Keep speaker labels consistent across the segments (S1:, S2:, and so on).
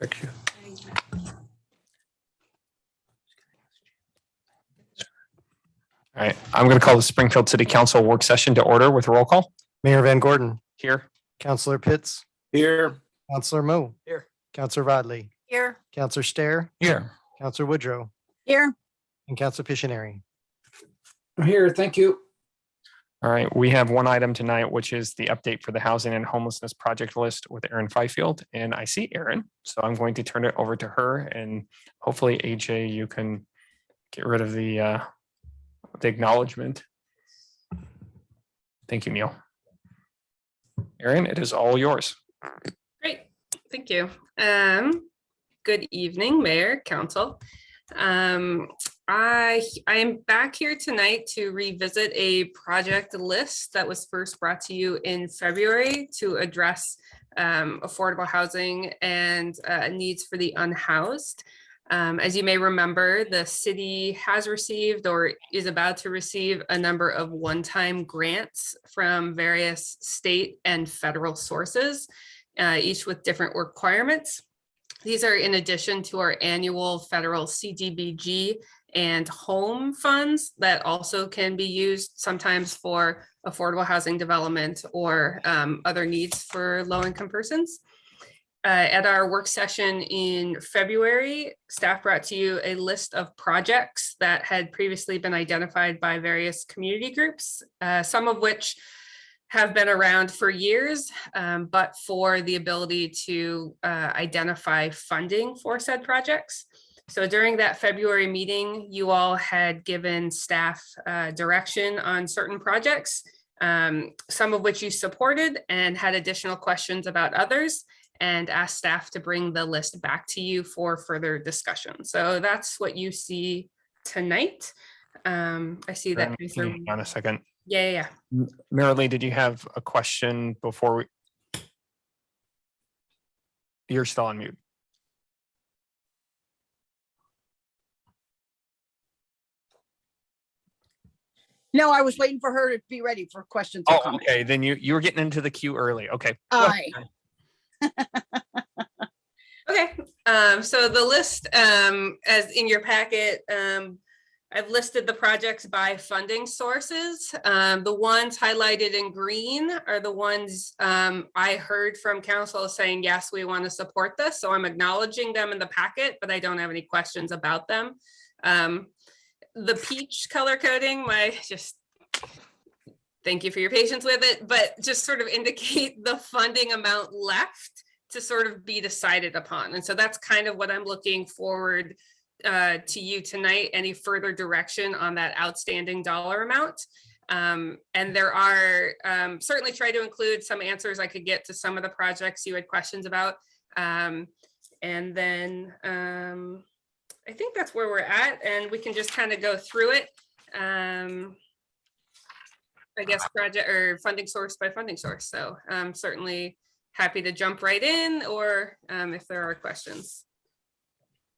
S1: Thank you. All right, I'm going to call the Springfield City Council work session to order with roll call.
S2: Mayor Van Gordon,
S1: Here.
S2: Councillor Pitts,
S1: Here.
S2: Councillor Mo,
S1: Here.
S2: Councillor Rodley,
S3: Here.
S2: Councillor Stair,
S1: Here.
S2: Councillor Woodrow,
S3: Here.
S2: and Councillor Pictionary.
S4: I'm here. Thank you.
S1: All right, we have one item tonight, which is the update for the housing and homelessness project list with Erin Fifield. And I see Erin, so I'm going to turn it over to her, and hopefully AJ, you can get rid of the acknowledgement. Thank you, Neil. Erin, it is all yours.
S5: Great, thank you. Good evening, Mayor, Council. I am back here tonight to revisit a project list that was first brought to you in February to address affordable housing and needs for the unhoused. As you may remember, the city has received or is about to receive a number of one-time grants from various state and federal sources, each with different requirements. These are in addition to our annual federal CDBG and home funds that also can be used sometimes for affordable housing development or other needs for low-income persons. At our work session in February, staff brought to you a list of projects that had previously been identified by various community groups, some of which have been around for years, but for the ability to identify funding for said projects. So during that February meeting, you all had given staff direction on certain projects, some of which you supported and had additional questions about others, and asked staff to bring the list back to you for further discussion. So that's what you see tonight. I see that.
S1: Hang on a second.
S5: Yeah.
S1: Marilee, did you have a question before we? You're still on mute.
S3: No, I was waiting for her to be ready for questions.
S1: Oh, okay. Then you were getting into the queue early. Okay.
S3: Aye.
S5: Okay, so the list, as in your packet, I've listed the projects by funding sources. The ones highlighted in green are the ones I heard from council saying, yes, we want to support this. So I'm acknowledging them in the packet, but I don't have any questions about them. The peach color coding, thank you for your patience with it, but just sort of indicate the funding amount left to sort of be decided upon. And so that's kind of what I'm looking forward to you tonight, any further direction on that outstanding dollar amount. And there are certainly try to include some answers I could get to some of the projects you had questions about. And then I think that's where we're at, and we can just kind of go through it. I guess project or funding source by funding source. So certainly happy to jump right in, or if there are questions.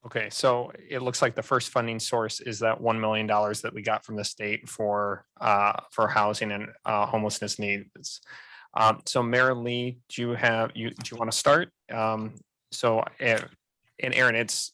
S1: Okay, so it looks like the first funding source is that $1 million that we got from the state for housing and homelessness needs. So Marilee, do you want to start? And Erin, it's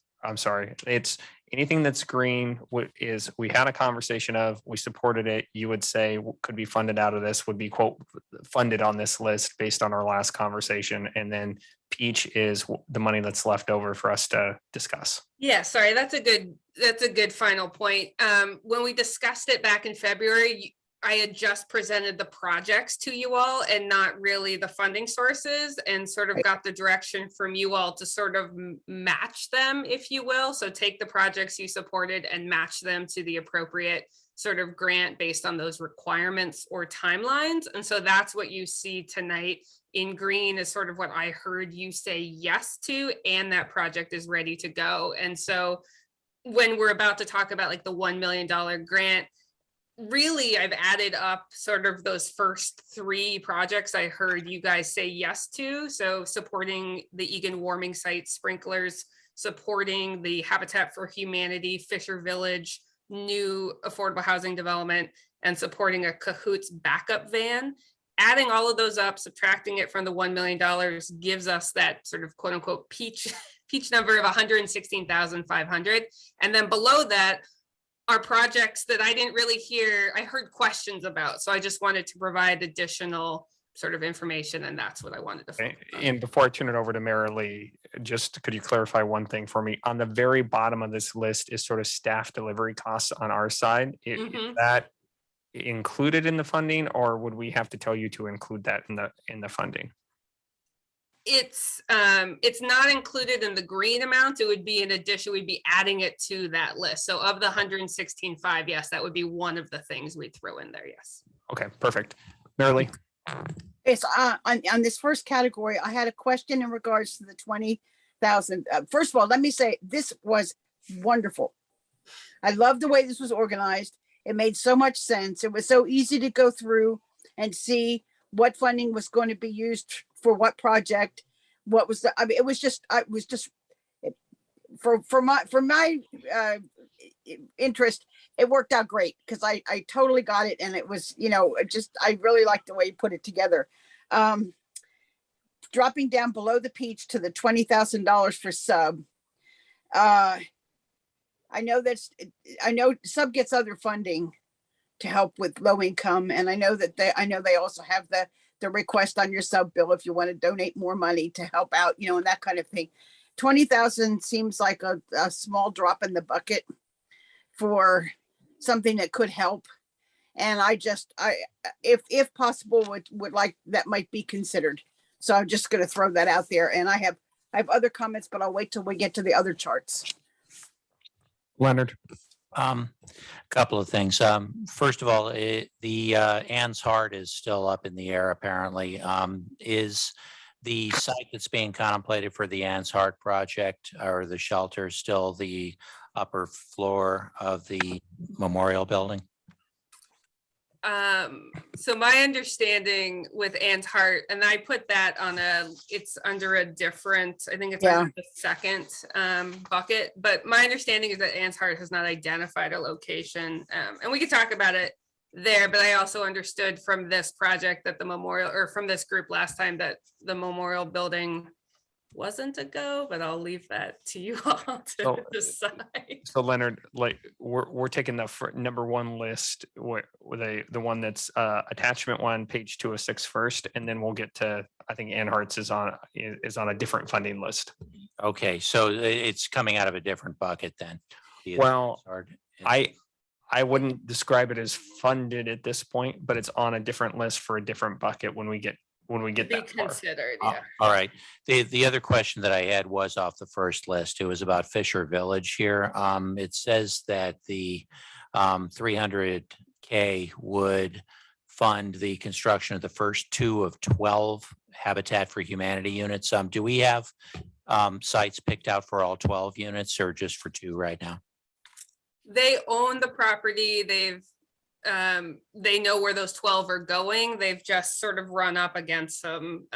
S1: anything that's green is we had a conversation of, we supported it. You would say could be funded out of this, would be quote funded on this list based on our last conversation. And then peach is the money that's left over for us to discuss.
S5: Yeah, sorry, that's a good final point. When we discussed it back in February, I had just presented the projects to you all and not really the funding sources, and sort of got the direction from you all to sort of match them, if you will. So take the projects you supported and match them to the appropriate sort of grant based on those requirements or timelines. And so that's what you see tonight in green is sort of what I heard you say yes to, and that project is ready to go. And so when we're about to talk about like the $1 million grant, really, I've added up sort of those first three projects I heard you guys say yes to. So supporting the Egan warming site sprinklers, supporting the Habitat for Humanity Fisher Village new affordable housing development, and supporting a Cahoots backup van. Adding all of those up, subtracting it from the $1 million gives us that sort of quote unquote peach peach number of 116,500. And then below that are projects that I didn't really hear, I heard questions about. So I just wanted to provide additional sort of information, and that's what I wanted to focus on.
S1: And before I turn it over to Mary Lee, just could you clarify one thing for me? On the very bottom of this list is sort of staff delivery costs on our side. Is
S5: Mhm.
S1: that included in the funding, or would we have to tell you to include that in the funding?
S5: It's not included in the green amount. It would be in addition, we'd be adding it to that list. So of the 116.5, yes, that would be one of the things we'd throw in there. Yes.
S1: Okay, perfect. Mary Lee?
S3: It's on this first category, I had a question in regards to the 20,000. First of all, let me say, this was wonderful. I love the way this was organized. It made so much sense. It was so easy to go through and see what funding was going to be used for what project, what was the, I mean, it was just for my interest, it worked out great because I totally got it. And it was, I really liked the way you put it together. Dropping down below the peach to the $20,000 for sub. I know sub gets other funding to help with low income. And I know they also have the request on your sub bill if you want to donate more money to help out, and that kind of thing. 20,000 seems like a small drop in the bucket for something that could help. And if possible, would like that might be considered. So I'm just going to throw that out there. And I have other comments, but I'll wait till we get to the other charts.
S1: Leonard?
S6: Couple of things. First of all, the Ann's Heart is still up in the air, apparently. Is the site that's being contemplated for the Ann's Heart project or the shelter still the upper floor of the memorial building?
S5: So my understanding with Ann's Heart, and I put that on it's under a different, I think it's under the second bucket, but my understanding is that Ann's Heart has not identified a location. And we could talk about it there, but I also understood from this project that the memorial, or from this group last time, that the memorial building wasn't a go, but I'll leave that to you all to decide.
S1: So Leonard, like we're taking the number one list with the one that's attachment 1, page 206 first, and then we'll get to, I think Ann Hart's is on a different funding list.
S6: Okay, so it's coming out of a different bucket then.
S1: Well, I wouldn't describe it as funded at this point, but it's on a different list for a different bucket when we get
S5: Be
S1: that far.
S5: considered, yeah.
S6: All right. The other question that I had was off the first list. It was about Fisher Village here. It says that the 300K would fund the construction of the first 2 of 12 Habitat for Humanity units. Do we have sites picked out for all 12 units or just for 2 right now?
S5: They own the property. They know where those 12 are going. They've just sort of run up against some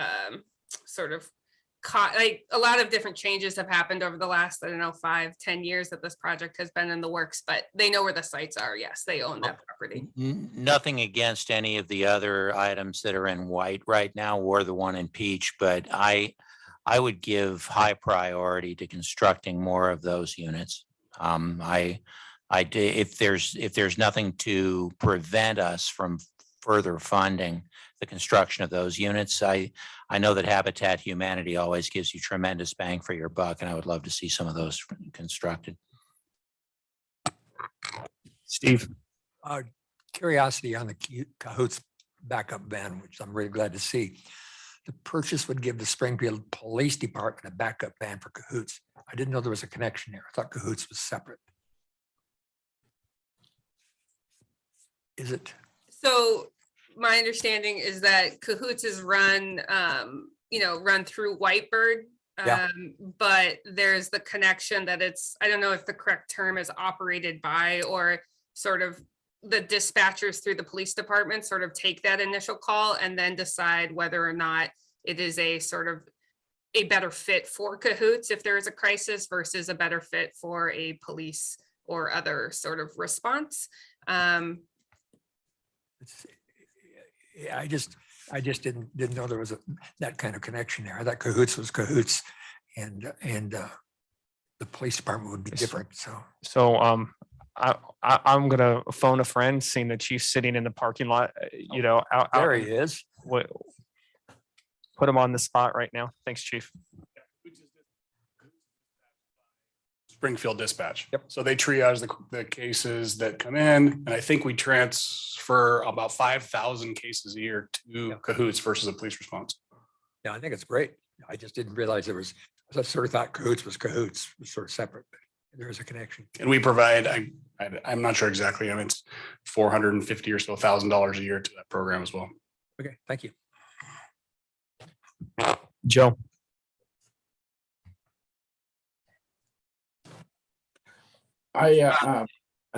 S5: like a lot of different changes have happened over the last, 5-10 years that this project has been in the works, but they know where the sites are. Yes, they own that property.
S6: Nothing against any of the other items that are in white right now or the one in peach, but I would give high priority to constructing more of those units. If there's nothing to prevent us from further funding the construction of those units, I know that Habitat Humanity always gives you tremendous bang for your buck, and I would love to see some of those constructed.
S1: Steve?
S7: Curiosity on the Cahoots backup van, which I'm really glad to see. The purchase would give the Springfield Police Department a backup van for Cahoots. I didn't know there was a connection there. I thought Cahoots was separate. Is it?
S5: So my understanding is that Cahoots is run through Whitebird. But there's the connection that I don't know if the correct term is operated by, or sort of the dispatchers through the police department sort of take that initial call and then decide whether or not it is a sort of a better fit for Cahoots if there is a crisis versus a better fit for a police or other sort of response.
S7: I just didn't know there was that kind of connection there. I thought Cahoots was Cahoots, and the police department would be different, so.
S1: So I'm gonna phone a friend, seeing the chief sitting in the parking lot, out.
S7: There he is.
S1: What? Put him on the spot right now. Thanks, chief.
S8: Springfield dispatch.
S7: Yep.
S8: So they triage the cases that come in, and I think we transfer about 5,000 cases a year to Cahoots versus a police response.
S7: Yeah, I think it's great. I just didn't realize there was, I sort of thought Cahoots was sort of separate, but there is a connection.
S8: And we provide, I'm not sure exactly, I mean, it's $450 or so $1,000 a year to that program as well.
S7: Okay, thank you.
S1: Joe.
S4: I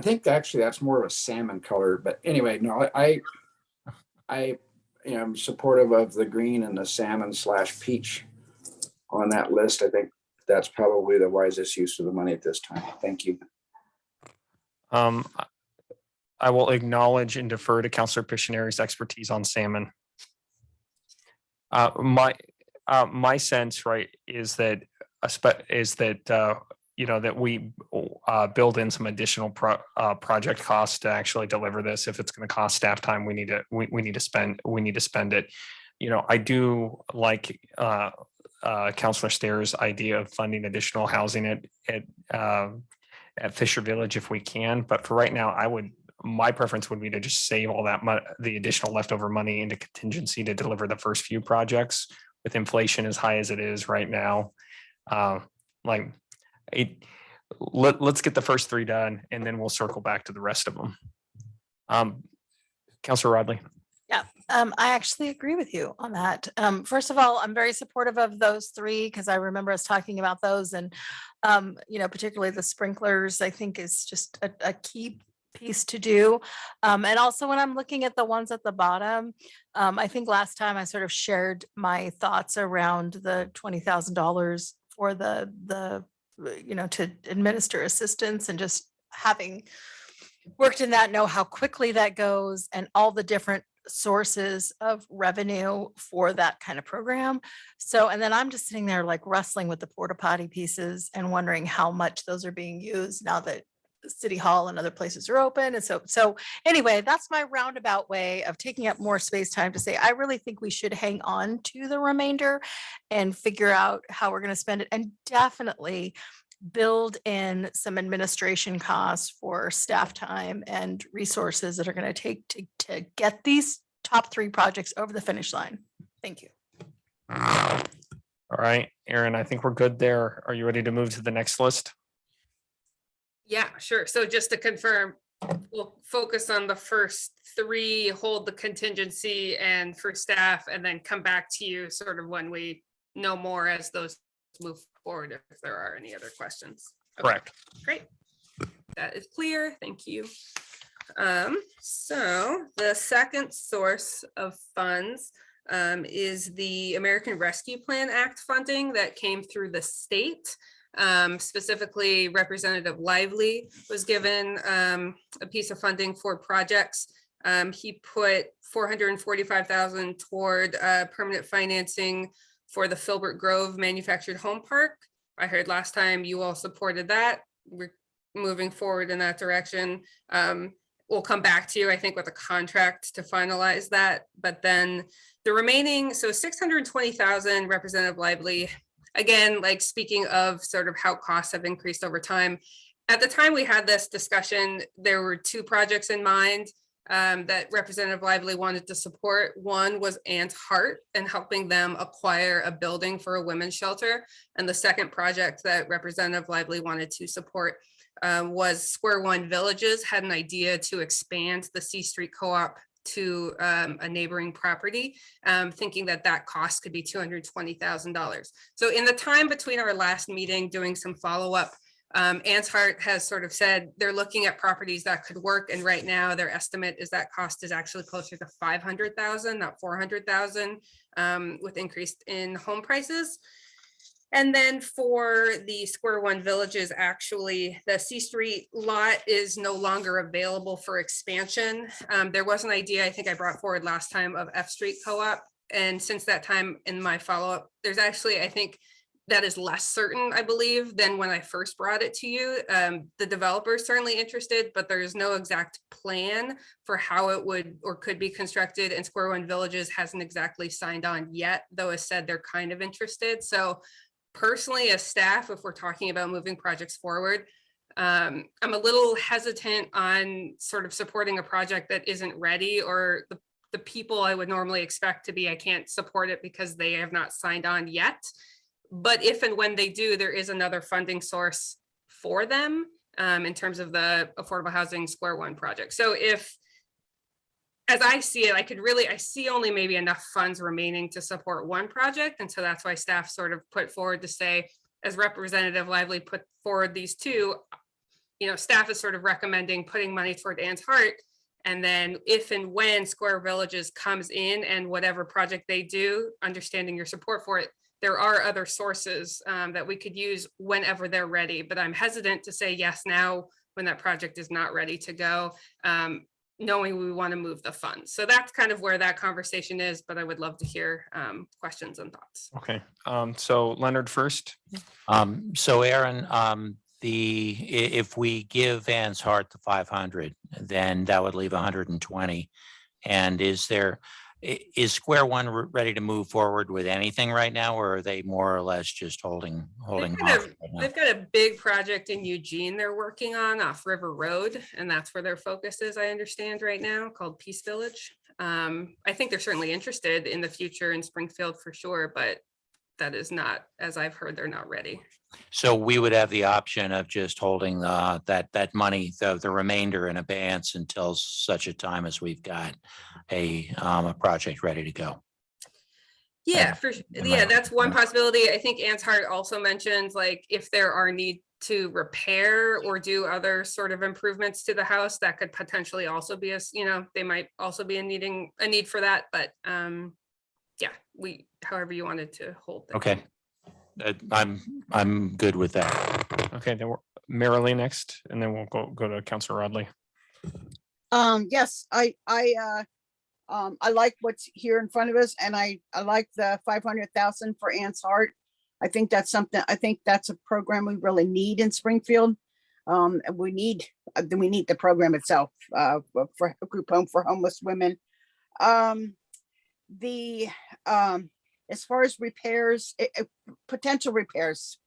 S4: think actually that's more of a salmon color, but anyway, no, I am supportive of the green and the salmon / peach on that list. I think that's probably the wisest use of the money at this time. Thank you.
S1: I will acknowledge and defer to Councilor Pictionary's expertise on salmon. My sense, right, is that that we build in some additional project costs to actually deliver this. If it's going to cost staff time, we need to spend it. I do like Councilor Stairs' idea of funding additional housing at Fisher Village if we can. But for right now, my preference would be to just save all that the additional leftover money into contingency to deliver the first few projects. With inflation as high as it is right now, let's get the first 3 done, and then we'll circle back to the rest of them. Councilor Rodley.
S9: Yeah, I actually agree with you on that. First of all, I'm very supportive of those 3 because I remember us talking about those, and particularly the sprinklers, I think is just a key piece to do. And also when I'm looking at the ones at the bottom, I think last time I sort of shared my thoughts around the $20,000 for the to administer assistance, and just having worked in that, know how quickly that goes and all the different sources of revenue for that kind of program. So, and then I'm just sitting there like wrestling with the porta potty pieces and wondering how much those are being used now that City Hall and other places are open. And so anyway, that's my roundabout way of taking up more space time to say, I really think we should hang on to the remainder and figure out how we're going to spend it, and definitely build in some administration costs for staff time and resources that are going to take to get these top 3 projects over the finish line. Thank you.
S1: All right, Aaron, I think we're good there. Are you ready to move to the next list?
S5: Yeah, sure. So just to confirm, we'll focus on the first 3, hold the contingency and for staff, and then come back to you sort of when we know more as those move forward, if there are any other questions. Okay,
S1: Correct.
S5: great. That is clear. Thank you. So the second source of funds is the American Rescue Plan Act funding that came through the state. Specifically, Representative Lively was given a piece of funding for projects. He put $445,000 toward permanent financing for the Filbert Grove Manufactured Home Park. I heard last time you all supported that. We're moving forward in that direction. We'll come back to you, I think, with a contract to finalize that. But then the remaining, so $620,000, Representative Lively. Again, like speaking of sort of how costs have increased over time. At the time we had this discussion, there were 2 projects in mind that Representative Lively wanted to support. One was Ann's Heart and helping them acquire a building for a women's shelter. And the second project that Representative Lively wanted to support was Square One Villages had an idea to expand the C Street Co-op to a neighboring property, thinking that cost could be $220,000. So in the time between our last meeting, doing some follow-up, Ann's Heart has sort of said they're looking at properties that could work. And right now their estimate is that cost is actually closer to $500,000, not $400,000, with increase in home prices. And then for the Square One Villages, actually, the C Street lot is no longer available for expansion. There was an idea I think I brought forward last time of F Street Co-op. And since that time in my follow-up, there's actually, I think, that is less certain, I believe, than when I first brought it to you. The developer is certainly interested, but there is no exact plan for how it would or could be constructed, and Square One Villages hasn't exactly signed on yet, though as said, they're kind of interested. So personally, as staff, if we're talking about moving projects forward, I'm a little hesitant on sort of supporting a project that isn't ready, or the people I would normally expect to be, I can't support it because they have not signed on yet. But if and when they do, there is another funding source for them in terms of the Affordable Housing Square One project. So if, as I see it, I see only maybe enough funds remaining to support one project. And so that's why staff sort of put forward to say, as Representative Lively put forward these two, staff is sort of recommending putting money toward Ann's Heart. And then if and when Square Villages comes in and whatever project they do, understanding your support for it, there are other sources that we could use whenever they're ready. But I'm hesitant to say yes now when that project is not ready to go, knowing we want to move the funds. So that's kind of where that conversation is, but I would love to hear questions and thoughts.
S1: Okay, so Leonard first.
S6: So Aaron, if we give Ann's Heart the 500, then that would leave 120. And is Square One ready to move forward with anything right now, or are they more or less just holding off?
S5: They've got a big project in Eugene they're working on off River Road, and that's where their focus is, I understand right now, called Peace Village. I think they're certainly interested in the future in Springfield for sure, but that is not, as I've heard, they're not ready.
S6: So we would have the option of just holding that money, the remainder in abeyance until such a time as we've got a project ready to go.
S5: Yeah, that's one possibility. I think Ann's Heart also mentioned, like, if there are need to repair or do other sort of improvements to the house, that could potentially also be they might also be a need for that. But yeah, however you wanted to hold them.
S6: Okay. I'm good with that.
S1: Okay, then we're Marilee next, and then we'll go to Councilor Rodley.
S3: Yes, I like what's here in front of us, and I like the 500,000 for Ann's Heart. I think that's a program we really need in Springfield. We need the program itself for a group home for homeless women. As far as repairs, potential repairs,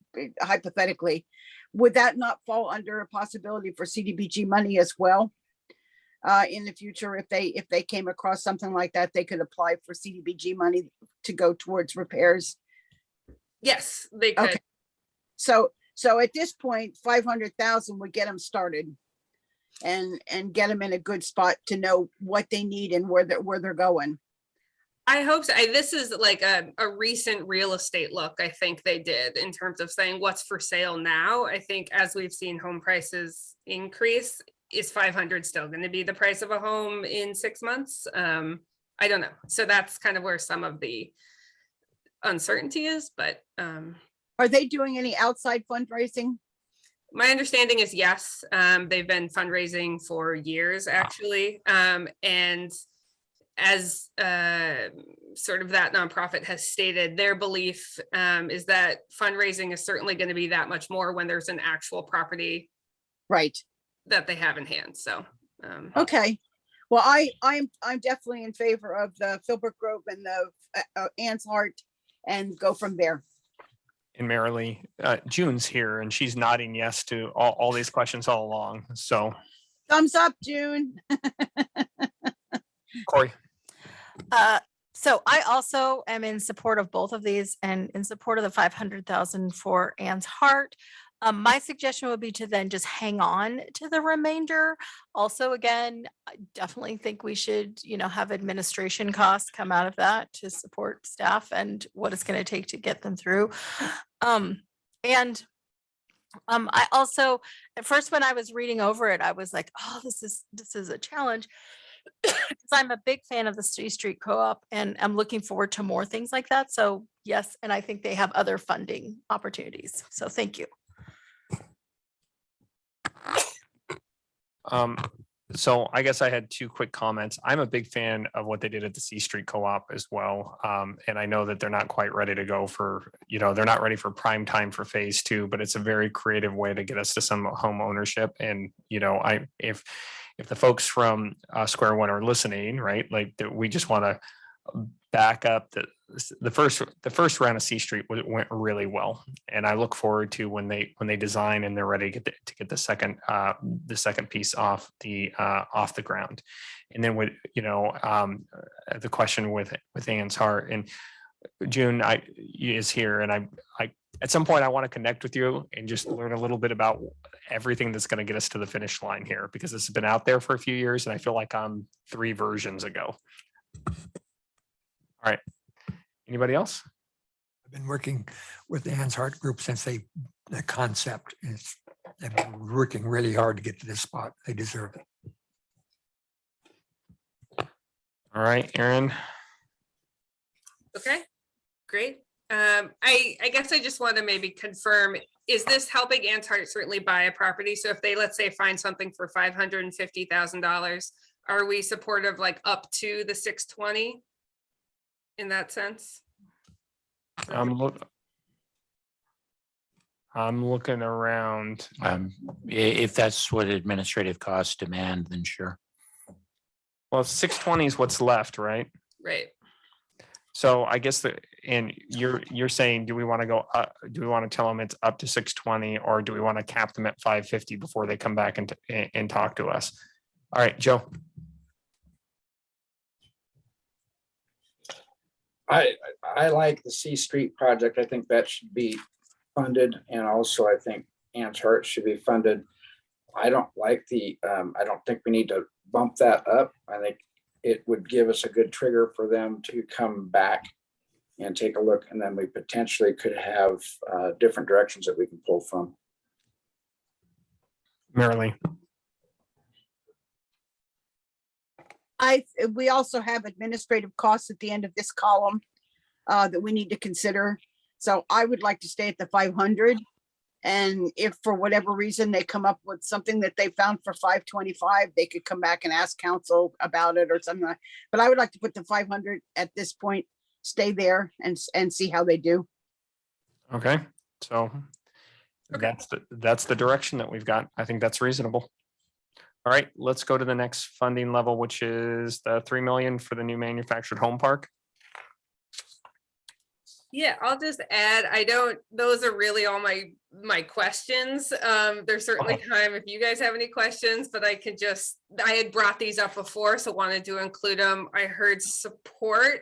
S3: hypothetically, would that not fall under a possibility for CDBG money as well? In the future, if they came across something like that, they could apply for CDBG money to go towards repairs.
S5: Yes, they could.
S3: Okay. So at this point, 500,000 would get them started and get them in a good spot to know what they need and where they're going.
S5: I hope so. This is like a recent real estate look, I think they did, in terms of saying what's for sale now. I think as we've seen home prices increase, is 500 still going to be the price of a home in 6 months? I don't know. So that's kind of where some of the uncertainty is, but
S3: are they doing any outside fundraising?
S5: My understanding is yes. They've been fundraising for years, actually. And as sort of that nonprofit has stated, their belief is that fundraising is certainly going to be that much more when there's an actual property
S3: right
S5: that they have in hand. So
S3: okay, well, I'm definitely in favor of the Philbrook Grove and the Ann's Heart, and go from there.
S1: And Marilee, June's here, and she's nodding yes to all these questions all along. So
S3: thumbs up, June.
S1: Corey.
S9: So I also am in support of both of these and in support of the 500,000 for Ann's Heart. My suggestion would be to then just hang on to the remainder. Also, again, I definitely think we should, have administration costs come out of that to support staff and what it's going to take to get them through. I also, at first, when I was reading over it, I was like, oh, this is a challenge. Because I'm a big fan of the City Street Co-op, and I'm looking forward to more things like that. So yes, and I think they have other funding opportunities. So thank you.
S1: So I guess I had two quick comments. I'm a big fan of what they did at the C Street Co-op as well. And I know that they're not quite ready to go for, they're not ready for prime time for phase two, but it's a very creative way to get us to some home ownership. And, if the folks from Square One are listening, right, like we just want to back up the first round of C Street went really well, and I look forward to when they design and they're ready to get the second piece off the ground. And then with the question with Ann's Heart, and June is here, and I at some point I want to connect with you and just learn a little bit about everything that's going to get us to the finish line here, because this has been out there for a few years and I feel like I'm 3 versions ago. All right. Anybody else?
S7: I've been working with the Ann's Heart Group since the concept. They've been working really hard to get to this spot. They deserve it.
S1: All right, Aaron.
S5: Okay, great. I guess I just want to maybe confirm, is this helping Ann's Heart certainly buy a property? So if they, let's say, find something for $550,000, are we supportive like up to the 620 in that sense?
S1: I'm looking around.
S6: If that's what administrative costs demand, then sure.
S1: Well, 620 is what's left, right?
S5: Right.
S1: So I guess and you're saying, do we want to go up? Do we want to tell them it's up to 620, or do we want to cap them at 550 before they come back and talk to us? All right, Joe.
S4: I like the C Street project. I think that should be funded. And also I think Ann's Heart should be funded. I don't like I don't think we need to bump that up. I think it would give us a good trigger for them to come back and take a look. And then we potentially could have different directions that we can pull from.
S1: Marilee.
S3: We also have administrative costs at the end of this column that we need to consider. So I would like to stay at the 500. And if for whatever reason they come up with something that they found for 525, they could come back and ask council about it or something. But I would like to put the 500 at this point, stay there and see how they do.
S1: Okay, so
S5: Okay.
S1: that's the direction that we've got. I think that's reasonable. All right, let's go to the next funding level, which is the 3 million for the new manufactured home park.
S5: Yeah, I'll just add, those are really all my questions. There's certainly time if you guys have any questions, but I had brought these up before, so wanted to include them. I heard support.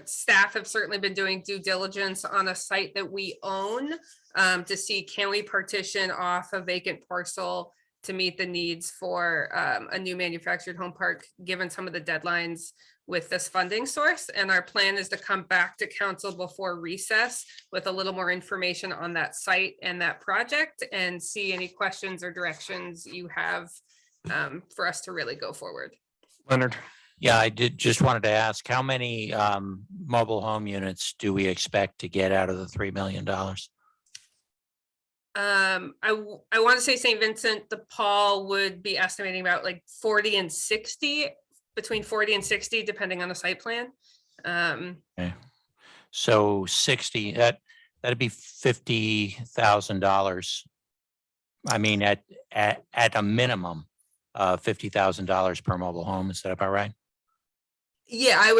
S5: Staff have certainly been doing due diligence on a site that we own to see, can we partition off a vacant parcel to meet the needs for a new manufactured home park, given some of the deadlines with this funding source. And our plan is to come back to council before recess with a little more information on that site and that project, and see any questions or directions you have for us to really go forward.
S1: Leonard.
S6: Yeah, I just wanted to ask, how many mobile home units do we expect to get out of the $3 million?
S5: I want to say St. Vincent de Paul would be estimating about like 40 and 60, between 40 and 60, depending on the site plan.
S6: Okay. So 60, that'd be $50,000. I mean, at a minimum, $50,000 per mobile home. Is that about right?
S5: Yeah, I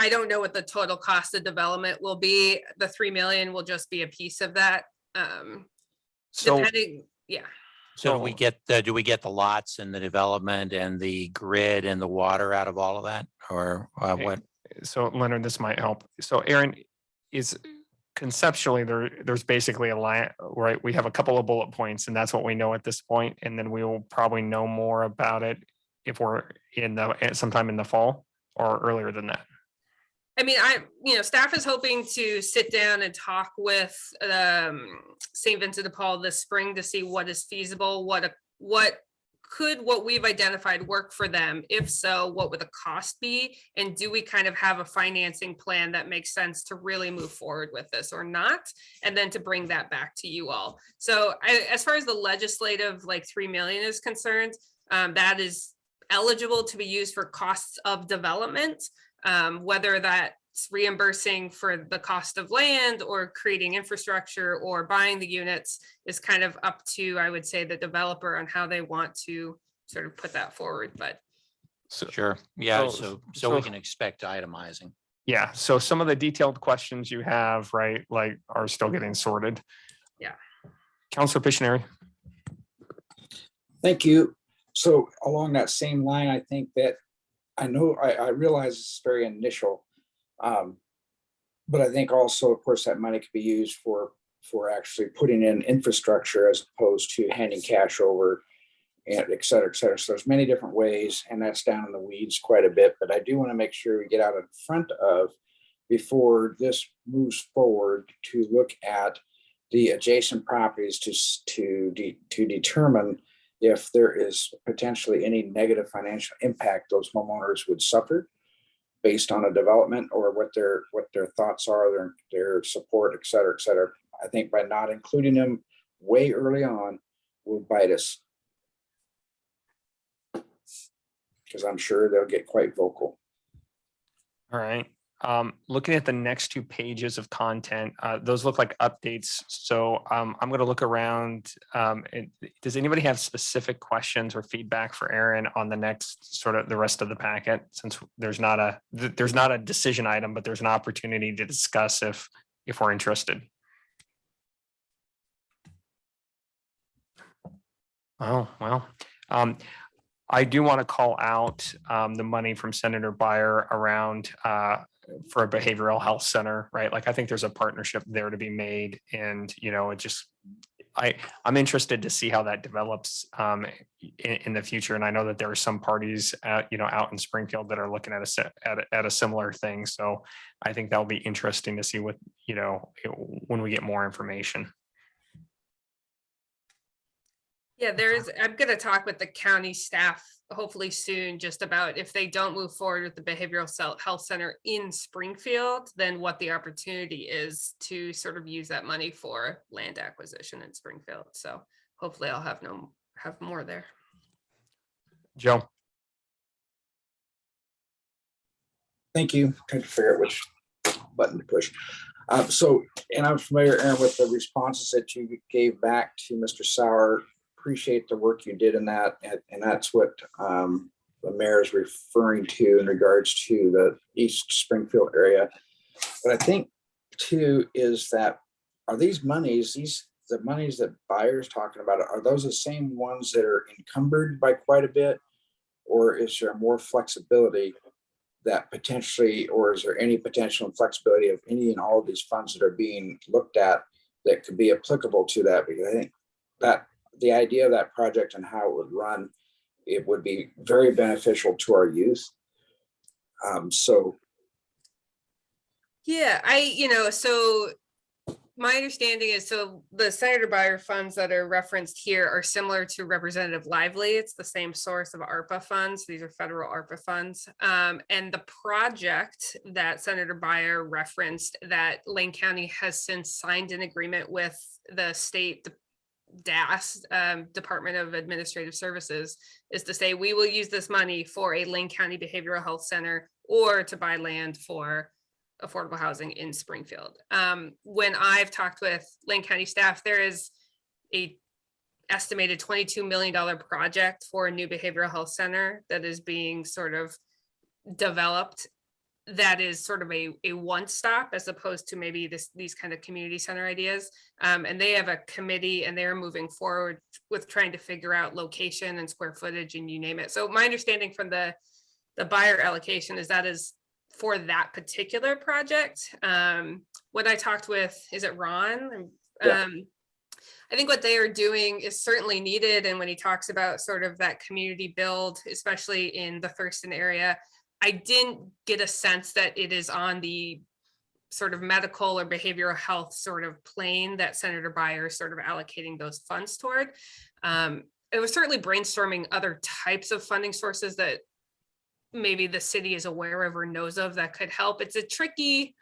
S5: don't know what the total cost of development will be. The 3 million will just be a piece of that. Depending, yeah.
S6: So do we get the lots and the development and the grid and the water out of all of that, or what?
S1: So Leonard, this might help. So Aaron, is conceptually there's basically a line, right? We have a couple of bullet points, and that's what we know at this point, and then we will probably know more about it if we're sometime in the fall or earlier than that.
S5: I mean, staff is hoping to sit down and talk with St. Vincent de Paul this spring to see what is feasible, what we've identified work for them. If so, what would the cost be? And do we kind of have a financing plan that makes sense to really move forward with this or not? And then to bring that back to you all. So as far as the legislative, like 3 million is concerned, that is eligible to be used for costs of development, whether that's reimbursing for the cost of land or creating infrastructure or buying the units is kind of up to, I would say, the developer on how they want to sort of put that forward, but.
S6: Sure. Yeah. So we
S1: so-
S6: can expect itemizing.
S1: Yeah, so some of the detailed questions you have, right, like are still getting sorted.
S5: Yeah.
S1: Counselor Pictionary.
S4: Thank you. So along that same line, I think that I realize it's very initial. But I think also, of course, that money could be used for actually putting in infrastructure as opposed to handing cash over and et cetera, et cetera. So there's many different ways, and that's down in the weeds quite a bit, but I do want to make sure we get out in front of before this moves forward to look at the adjacent properties to determine if there is potentially any negative financial impact those homeowners would suffer based on a development, or what their thoughts are, their support, et cetera, et cetera. I think by not including them way early on will bite us, because I'm sure they'll get quite vocal.
S1: All right. Looking at the next 2 pages of content, those look like updates. So I'm going to look around. Does anybody have specific questions or feedback for Aaron on the next sort of the rest of the packet? Since there's not a decision item, but there's an opportunity to discuss if we're interested. Oh, well. I do want to call out the money from Senator Byer around for a behavioral health center, right? Like, I think there's a partnership there to be made, and I'm interested to see how that develops in the future. And I know that there are some parties out in Springfield that are looking at a similar thing. So I think that'll be interesting to see what when we get more information.
S5: Yeah, I'm going to talk with the county staff hopefully soon just about if they don't move forward with the behavioral health center in Springfield, then what the opportunity is to sort of use that money for land acquisition in Springfield. So hopefully I'll have more there.
S1: Joe.
S4: Thank you. Trying to figure out which button to push. And I'm familiar, Aaron, with the responses that you gave back to Mr. Sauer. Appreciate the work you did in that, and that's what the mayor is referring to in regards to the East Springfield area. But I think too is that the monies that Byer's talking about, are those the same ones that are encumbered by quite a bit, or is there more flexibility that potentially, or is there any potential and flexibility of any and all of these funds that are being looked at that could be applicable to that? Because I think that the idea of that project and how it would run, it would be very beneficial to our youth.
S5: Yeah, so my understanding is, so the Senator Byer funds that are referenced here are similar to Representative Lively. It's the same source of ARPA funds. These are federal ARPA funds. And the project that Senator Byer referenced, that Lane County has since signed an agreement with the state DAS, Department of Administrative Services, is to say we will use this money for a Lane County Behavioral Health Center or to buy land for affordable housing in Springfield. When I've talked with Lane County staff, there is a estimated $22 million project for a new behavioral health center that is being sort of developed, that is sort of a one-stop as opposed to maybe these kind of community center ideas. And they have a committee, and they're moving forward with trying to figure out location and square footage and you name it. So my understanding from the Byer allocation is that is for that particular project. When I talked with, is it Ron?
S4: Yeah.
S5: I think what they are doing is certainly needed. And when he talks about sort of that community build, especially in the Thurston area, I didn't get a sense that it is on the sort of medical or behavioral health sort of plane that Senator Byer is sort of allocating those funds toward. It was certainly brainstorming other types of funding sources that maybe the city is aware of or knows of that could help. It's a tricky,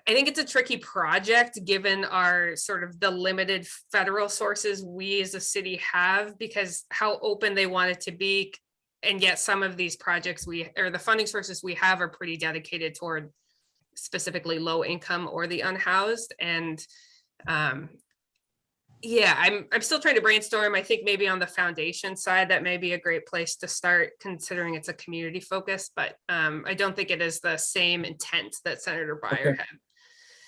S5: I think it's a tricky project, given our sort of the limited federal sources we as a city have, because how open they want it to be. And yet some of these projects the funding sources we have are pretty dedicated toward specifically low income or the unhoused. And yeah, I'm still trying to brainstorm. I think maybe on the foundation side, that may be a great place to start, considering it's a community focus, but I don't think it is the same intent that Senator Breyer
S4: Okay.
S5: had.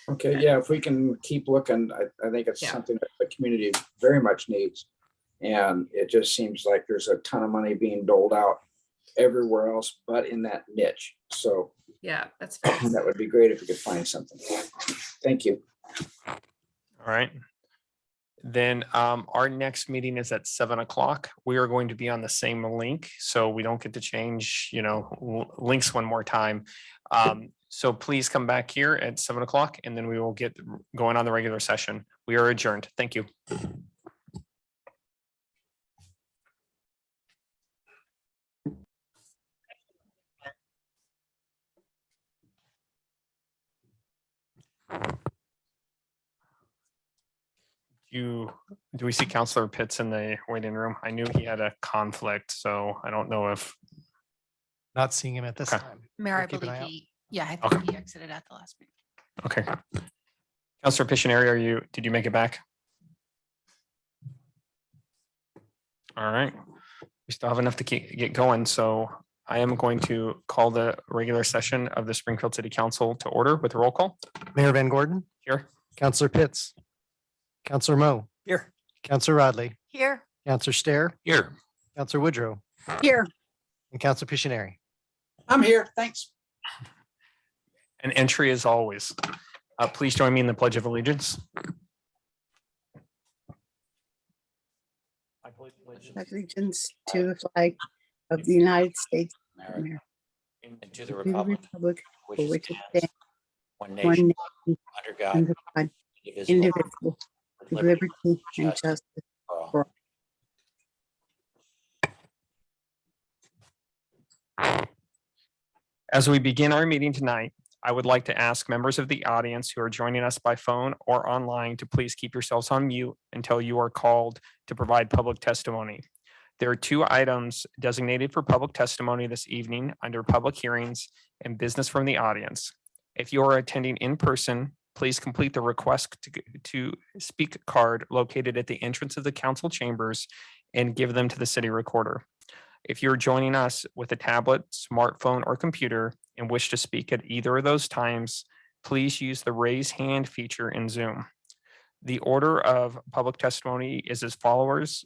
S4: Okay, yeah, if we can keep looking, I think it's
S5: Yeah.
S4: something that the community very much needs. And it just seems like there's a ton of money being doled out everywhere else but in that niche. So
S5: Yeah, that's fair.
S4: that would be great if we could find something. Thank you.
S1: All right. Then our next meeting is at 7 o'clock. We are going to be on the same link, so we don't get to change, links one more time. So please come back here at 7 o'clock, and then we will get going on the regular session. We are adjourned. Thank you. Do we see Counselor Pitts in the waiting room? I knew he had a conflict, so I don't know if,
S2: Not seeing him at this
S1: Okay.
S2: time.
S9: Mayor, I
S2: We'll keep an
S9: believe
S2: eye out.
S9: I
S1: Okay.
S9: think he exited at the last meeting.
S1: okay. Counselor Pictionary, did you make it back? All right. We still have enough to get going, so I am going to call the regular session of the Springfield City Council to order with a roll call.
S2: Mayor Van Gordon,
S1: Here.
S2: Counselor Pitts, Counselor Mo,
S7: Here.
S2: Counselor Rodley,
S9: Here.
S2: Counselor Stair,
S6: Here.
S2: Counselor Woodrow,
S3: Here,
S2: and Counselor Pictionary.
S4: I'm here. Thanks.
S1: An entry as always. Please join me in the Pledge of Allegiance. I pledge
S3: allegiance to the flag of the United States of America,
S6: And to the
S3: to the
S6: republic
S3: republic
S6: which
S3: for which it
S6: stands
S3: stands,
S6: one
S3: one
S6: nation,
S3: nation,
S6: under God,
S3: under God,
S6: indivisible,
S3: indivisible,
S6: with
S3: with
S6: liberty
S3: liberty and
S6: justice
S3: justice
S6: for all.
S3: for all.
S1: As we begin our meeting tonight, I would like to ask members of the audience who are joining us by phone or online to please keep yourselves on mute until you are called to provide public testimony. There are 2 items designated for public testimony this evening under public hearings and business from the audience. If you are attending in person, please complete the request to speak card located at the entrance of the council chambers and give them to the city recorder. If you're joining us with a tablet, smartphone, or computer and wish to speak at either of those times, please use the raise hand feature in Zoom. The order of public testimony is as follows.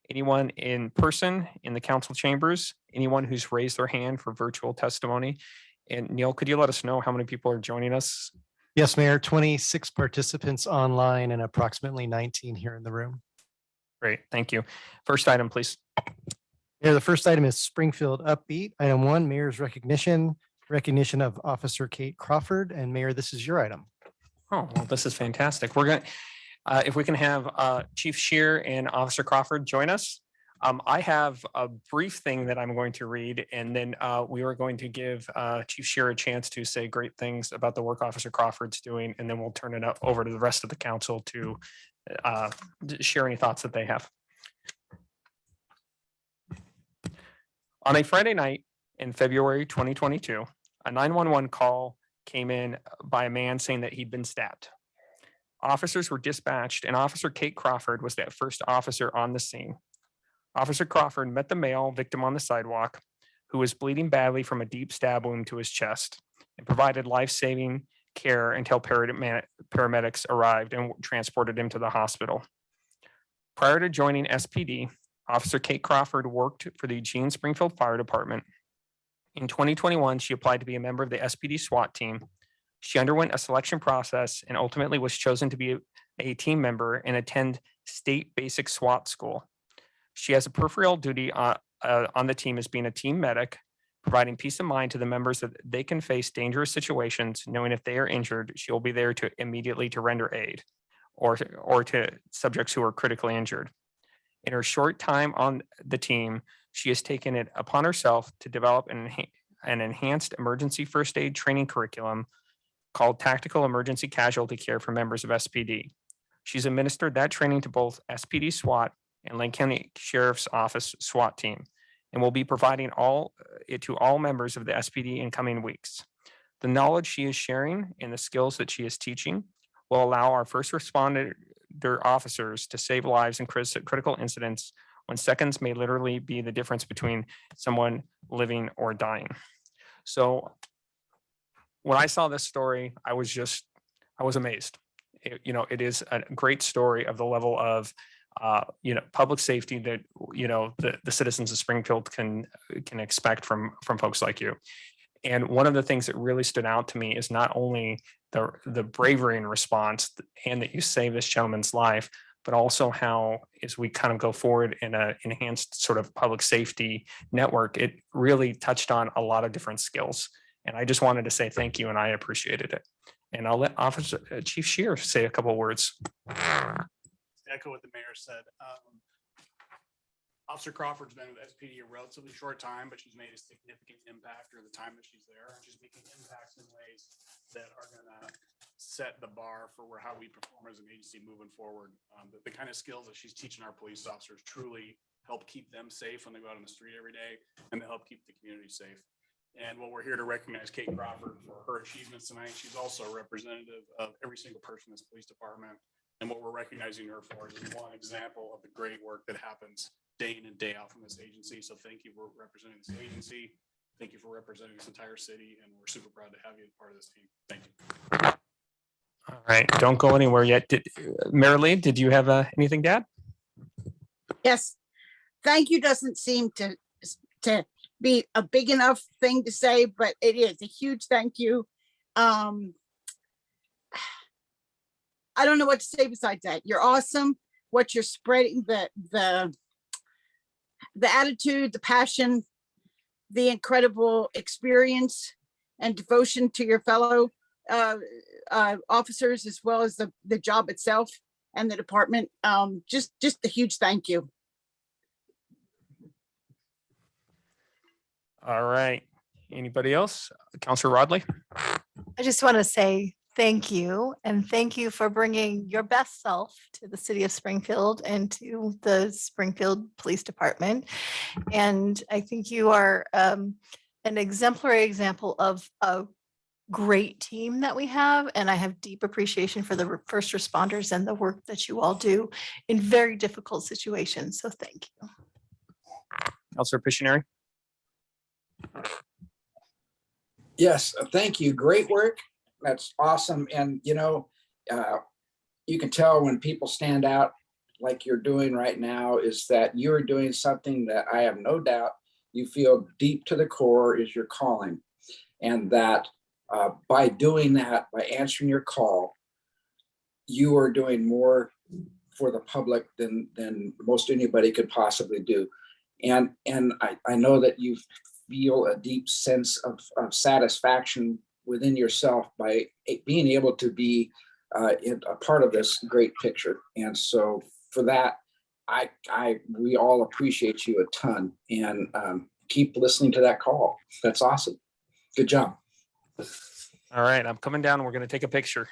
S1: Anyone in person in the council chambers, anyone who's raised their hand for virtual testimony. And Neil, could you let us know how many people are joining us?
S2: Yes, Mayor, 26 participants online and approximately 19 here in the room.
S1: Great, thank you. First item, please.
S2: Mayor, the first item is Springfield Upbeat. Item 1, Mayor's recognition of Officer Kate Crawford. And Mayor, this is your item.
S1: Oh, well, this is fantastic. We're going to, if we can have Chief Shear and Officer Crawford join us. I have a brief thing that I'm going to read, and then we are going to give Chief Shear a chance to say great things about the work Officer Crawford's doing, and then we'll turn it over to the rest of the council to share any thoughts that they have. On a Friday night in February 2022, a 911 call came in by a man saying that he'd been stabbed. Officers were dispatched, and Officer Kate Crawford was that first officer on the scene. Officer Crawford met the male victim on the sidewalk, who was bleeding badly from a deep stab wound to his chest, and provided life-saving care until paramedics arrived and transported him to the hospital. Prior to joining SPD, Officer Kate Crawford worked for the Eugene Springfield Fire Department. In 2021, she applied to be a member of the SPD SWAT team. She underwent a selection process and ultimately was chosen to be a team member and attend state basic SWAT school. She has a peripheral duty on the team as being a team medic, providing peace of mind to the members that they can face dangerous situations, knowing if they are injured, she will be there to immediately to render aid or to subjects who are critically injured. In her short time on the team, she has taken it upon herself to develop an enhanced emergency first aid training curriculum called Tactical Emergency Casualty Care for members of SPD. She's administered that training to both SPD SWAT and Lake County Sheriff's Office SWAT team, and will be providing it to all members of the SPD in coming weeks. The knowledge she is sharing and the skills that she is teaching will allow our first responder officers to save lives in critical incidents when seconds may literally be the difference between someone living or dying. So when I saw this story, I was amazed. It is a great story of the level of public safety that the citizens of Springfield can expect from folks like you. And one of the things that really stood out to me is not only the bravery and response and that you saved this gentleman's life, but also how, as we kind of go forward in an enhanced sort of public safety network, it really touched on a lot of different skills. And I just wanted to say thank you, and I appreciated it. And I'll let Chief Shear say a couple of words.
S8: Echo what the mayor said. Officer Crawford's been with SPD a relatively short time, but she's made a significant impact during the time that she's there. She's making impacts in ways that are going to set the bar for how we perform as an agency moving forward. The kind of skills that she's teaching our police officers truly help keep them safe when they go out on the street every day, and they help keep the community safe. And while we're here to recognize Kate Crawford for her achievements tonight, she's also a representative of every single person in this police department. And what we're recognizing her for is one example of the great work that happens day in and day out from this agency. So thank you for representing this agency. Thank you for representing this entire city. And we're super proud to have you as part of this team. Thank you.
S1: All right, don't go anywhere yet. Mary Lee, did you have anything to add?
S3: Yes. Thank you doesn't seem to be a big enough thing to say, but it is a huge thank you. I don't know what to say besides that. You're awesome. What you're spreading, the attitude, the passion, the incredible experience and devotion to your fellow officers, as well as the job itself and the department. Just a huge thank you.
S1: All right. Anybody else? Counselor Rodley?
S9: I just want to say thank you, and thank you for bringing your best self to the city of Springfield and to the Springfield Police Department. And I think you are an exemplary example of a great team that we have. And I have deep appreciation for the first responders and the work that you all do in very difficult situations. So thank you.
S1: Counselor Pictionary?
S4: Yes, thank you. Great work. That's awesome. And, you can tell when people stand out like you're doing right now is that you're doing something that I have no doubt you feel deep to the core is your calling. And that by doing that, by answering your call, you are doing more for the public than most anybody could possibly do. And I know that you feel a deep sense of satisfaction within yourself by being able to be a part of this great picture. And so for that, we all appreciate you a ton, and keep listening to that call. That's awesome. Good job.
S1: All right, I'm coming down. We're going to take a picture.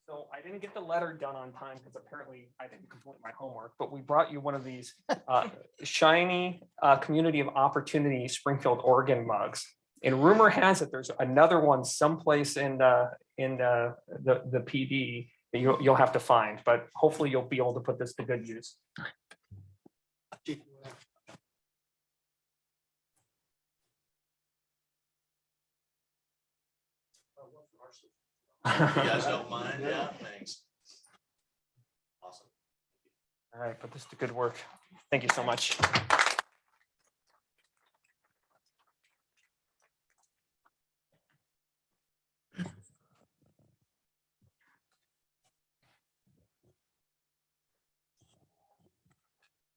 S1: So I didn't get the letter done on time because apparently I didn't complete my homework, but we brought you one of these shiny Community of Opportunity Springfield, Oregon mugs. And rumor has it there's another one someplace in the PD that you'll have to find, but hopefully you'll be able to put this to good use.
S10: You guys don't mind? Yeah, thanks. Awesome.
S1: All right, put this to good work. Thank you so much.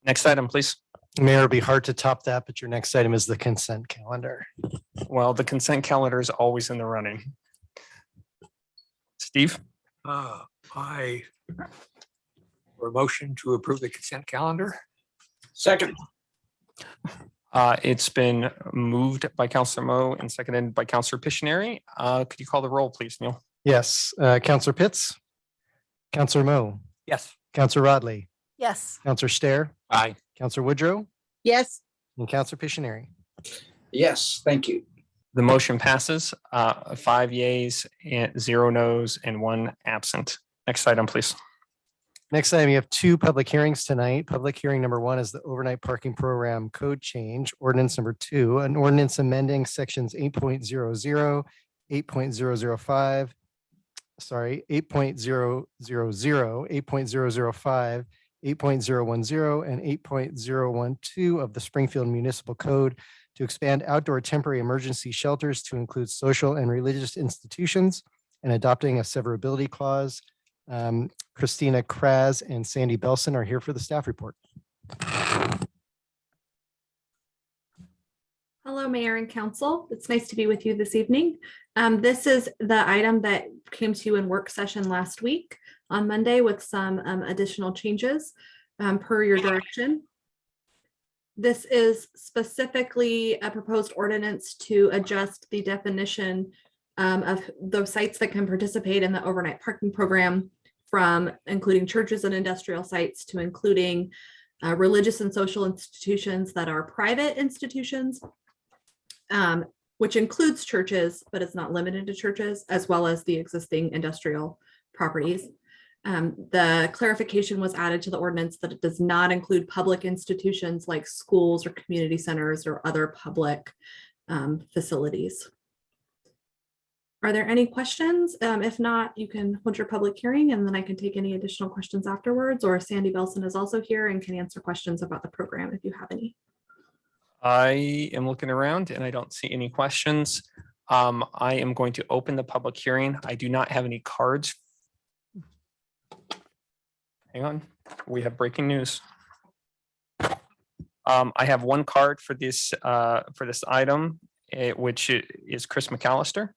S1: Next item, please.
S2: Mayor, it'd be hard to top that, but your next item is the consent calendar.
S1: Well, the consent calendar is always in the running. Steve?
S7: I for a motion to approve the consent calendar.
S4: Second.
S1: It's been moved by Counselor Mo and seconded by Counselor Pictionary. Could you call the roll, please, Neil?
S2: Yes, Counselor Pitts, Counselor Mo,
S7: Yes.
S2: Counselor Rodley,
S9: Yes.
S2: Counselor Stair,
S6: Aye.
S2: Counselor Woodrow,
S3: Yes,
S2: and Counselor Pictionary.
S4: Yes, thank you.
S1: The motion passes, 5 yeas and 0 nos and 1 absent. Next item, please.
S2: Next item, you have 2 public hearings tonight. Public hearing number 1 is the overnight parking program code change. Ordinance number 2, an ordinance amending sections 8.00, 8.005, sorry, 8.000, 8.005, 8.010, and 8.012 of the Springfield Municipal Code to expand outdoor temporary emergency shelters to include social and religious institutions and adopting a severability clause. Christina Kraz and Sandy Belson are here for the staff report.
S11: Hello, Mayor and Council. It's nice to be with you this evening. This is the item that came to you in work session last week on Monday with some additional changes per your direction. This is specifically a proposed ordinance to adjust the definition of those sites that can participate in the overnight parking program from including churches and industrial sites to including religious and social institutions that are private institutions, which includes churches, but it's not limited to churches, as well as the existing industrial properties. The clarification was added to the ordinance that it does not include public institutions like schools or community centers or other public facilities. Are there any questions? If not, you can hold your public hearing and then I can take any additional questions afterwards, or Sandy Belson is also here and can answer questions about the program if you have any.
S1: I am looking around and I don't see any questions. I am going to open the public hearing. I do not have any cards. Hang on, we have breaking news. I have 1 card for this item, which is Chris Mcallister.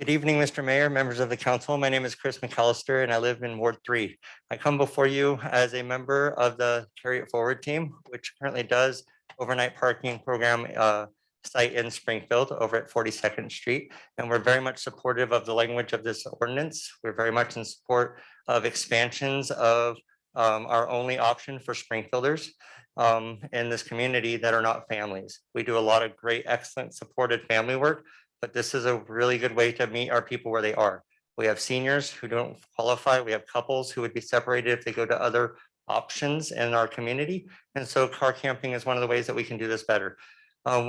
S12: Good evening, Mr. Mayor, members of the council. My name is Chris Mcallister and I live in Ward 3. I come before you as a member of the Carry It Forward team, which currently does overnight parking program site in Springfield over at 42nd Street. And we're very much supportive of the language of this ordinance. We're very much in support of expansions of our only option for Springfielders in this community that are not families. We do a lot of great, excellent supported family work, but this is a really good way to meet our people where they are. We have seniors who don't qualify. We have couples who would be separated if they go to other options in our community. And so car camping is one of the ways that we can do this better.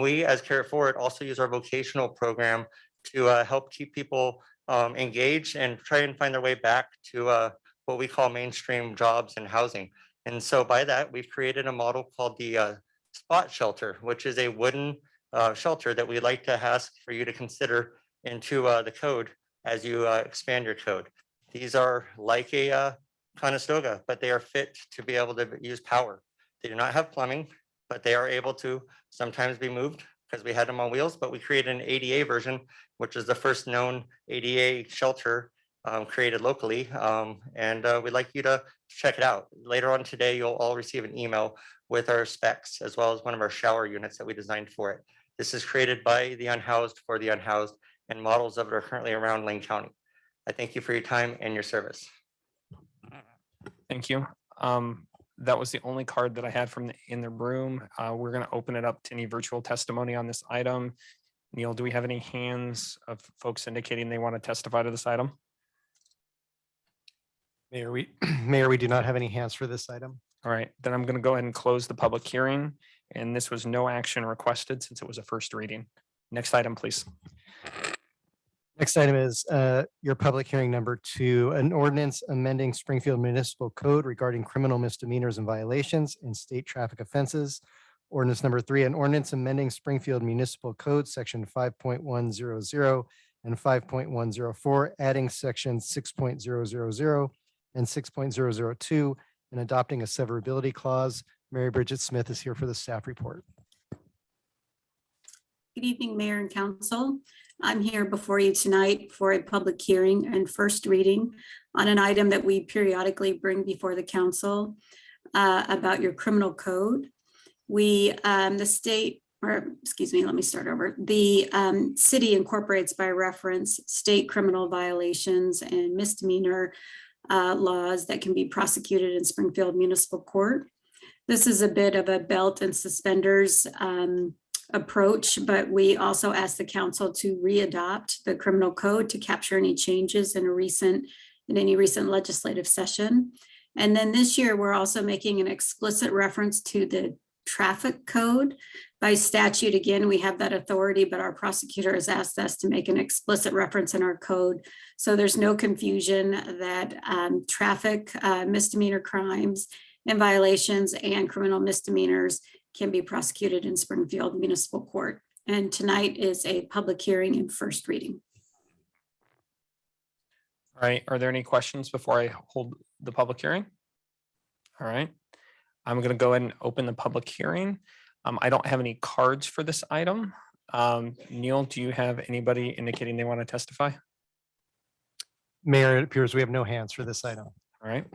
S12: We as Carry It Forward also use our vocational program to help keep people engaged and try and find their way back to what we call mainstream jobs and housing. And so by that, we've created a model called the Spot Shelter, which is a wooden shelter that we'd like to ask for you to consider into the code as you expand your code. These are like a Conestoga, but they are fit to be able to use power. They do not have plumbing, but they are able to sometimes be moved because we had them on wheels, but we created an ADA version, which is the first known ADA shelter created locally. And we'd like you to check it out. Later on today, you'll all receive an email with our specs, as well as one of our shower units that we designed for it. This is created by the unhoused for the unhoused, and models of it are currently around Lane County. I thank you for your time and your service.
S1: Thank you. That was the only card that I had from in the room. We're going to open it up to any virtual testimony on this item. Neil, do we have any hands of folks indicating they want to testify to this item?
S2: Mayor, we do not have any hands for this item.
S1: All right, then I'm going to go ahead and close the public hearing. And this was no action requested since it was a first reading. Next item, please.
S2: Next item is your public hearing number 2, an ordinance amending Springfield Municipal Code regarding criminal misdemeanors and violations and state traffic offenses. Ordinance number 3, an ordinance amending Springfield Municipal Code section 5.100 and 5.104, adding section 6.000 and 6.002 and adopting a severability clause. Mary Bridget Smith is here for the staff report.
S13: Good evening, Mayor and Council. I'm here before you tonight for a public hearing and first reading on an item that we periodically bring before the council about your criminal code. The state, or excuse me, let me start over. The city incorporates by reference state criminal violations and misdemeanor laws that can be prosecuted in Springfield Municipal Court. This is a bit of a belt and suspenders approach, but we also asked the council to readopt the criminal code to capture any changes in any recent legislative session. And then this year, we're also making an explicit reference to the traffic code. By statute, again, we have that authority, but our prosecutor has asked us to make an explicit reference in our code. So there's no confusion that traffic misdemeanor crimes and violations and criminal misdemeanors can be prosecuted in Springfield Municipal Court. And tonight is a public hearing and first reading.
S1: All right, are there any questions before I hold the public hearing? All right, I'm going to go ahead and open the public hearing. I don't have any cards for this item. Neil, do you have anybody indicating they want to testify?
S2: Mayor, it appears we have no hands for this item.
S1: All right,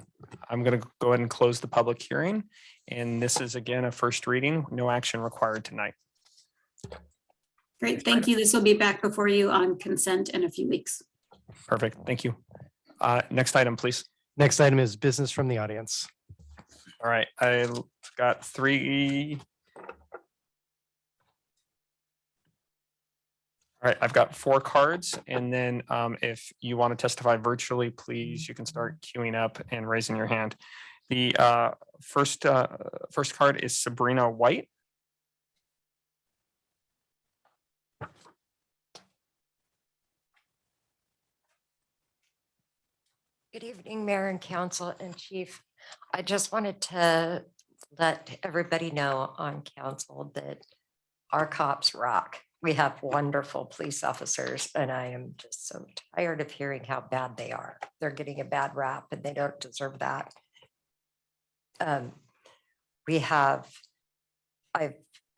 S1: I'm going to go ahead and close the public hearing. And this is again a first reading, no action required tonight.
S13: Great, thank you. This will be back before you on consent in a few weeks.
S1: Perfect, thank you. Next item, please.
S2: Next item is business from the audience.
S1: All right, I've got three. All right, I've got 4 cards, and then if you want to testify virtually, please, you can start queuing up and raising your hand. The first card is Sabrina White.
S14: Good evening, Mayor and Council and Chief. I just wanted to let everybody know on council that our cops rock. We have wonderful police officers, and I am just so tired of hearing how bad they are. They're getting a bad rap, and they don't deserve that. I've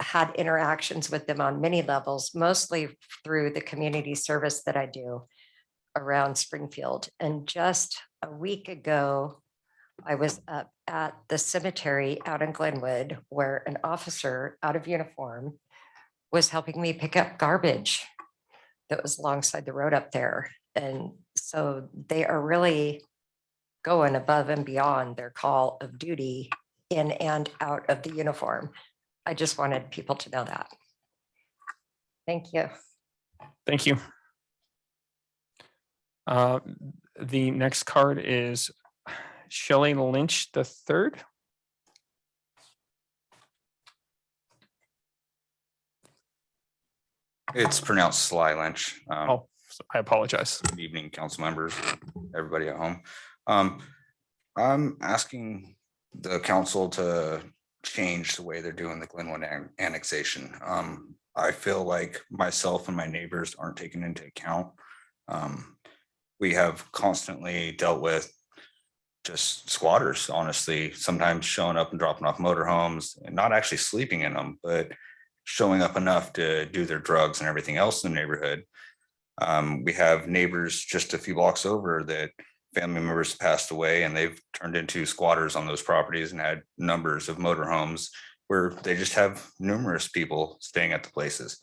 S14: had interactions with them on many levels, mostly through the community service that I do around Springfield. And just a week ago, I was up at the cemetery out in Glenwood where an officer out of uniform was helping me pick up garbage that was alongside the road up there. And so they are really going above and beyond their call of duty in and out of the uniform. I just wanted people to know that. Thank you.
S1: Thank you. The next card is Shelley Lynch III.
S15: It's pronounced Sly Lynch.
S1: Oh, I apologize.
S15: Good evening, council members, everybody at home. I'm asking the council to change the way they're doing the Glenwood annexation. I feel like myself and my neighbors aren't taken into account. We have constantly dealt with just squatters, honestly, sometimes showing up and dropping off motorhomes and not actually sleeping in them, but showing up enough to do their drugs and everything else in the neighborhood. We have neighbors just a few blocks over that family members passed away, and they've turned into squatters on those properties and had numbers of motorhomes where they just have numerous people staying at the places.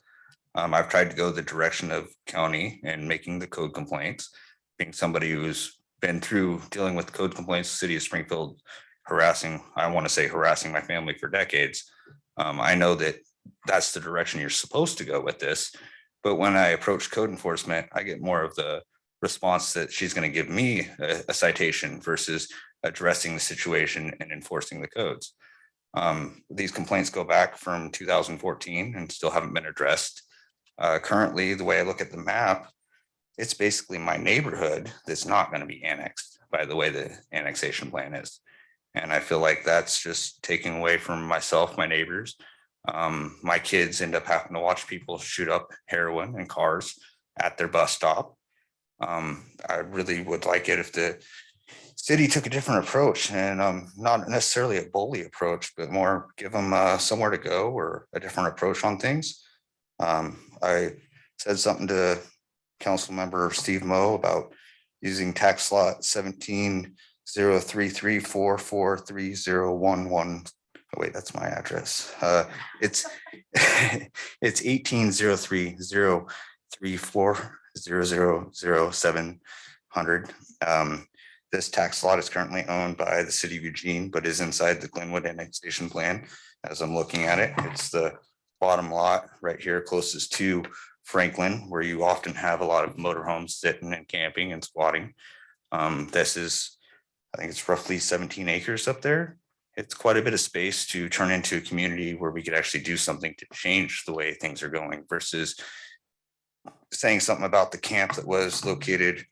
S15: I've tried to go the direction of county and making the code complaints, being somebody who's been through dealing with code complaints, city of Springfield, harassing my family for decades. I know that that's the direction you're supposed to go with this. But when I approach code enforcement, I get more of the response that she's going to give me a citation versus addressing the situation and enforcing the codes. These complaints go back from 2014 and still haven't been addressed. Currently, the way I look at the map, it's basically my neighborhood that's not going to be annexed by the way the annexation plan is. And I feel like that's just taking away from myself, my neighbors. My kids end up having to watch people shoot up heroin and cars at their bus stop. I really would like it if the city took a different approach, and not necessarily a bully approach, but more give them somewhere to go or a different approach on things. I said something to council member Steve Moe about using tax lot 170334430111. Oh, wait, that's my address. It's it's 18030340000700. This tax lot is currently owned by the city of Eugene, but is inside the Glenwood annexation plan. As I'm looking at it, it's the bottom lot right here closest to Franklin, where you often have a lot of motorhomes sitting and camping and squatting. This is, I think it's roughly 17 acres up there. It's quite a bit of space to turn into a community where we could actually do something to change the way things are going versus saying something about the camp that was located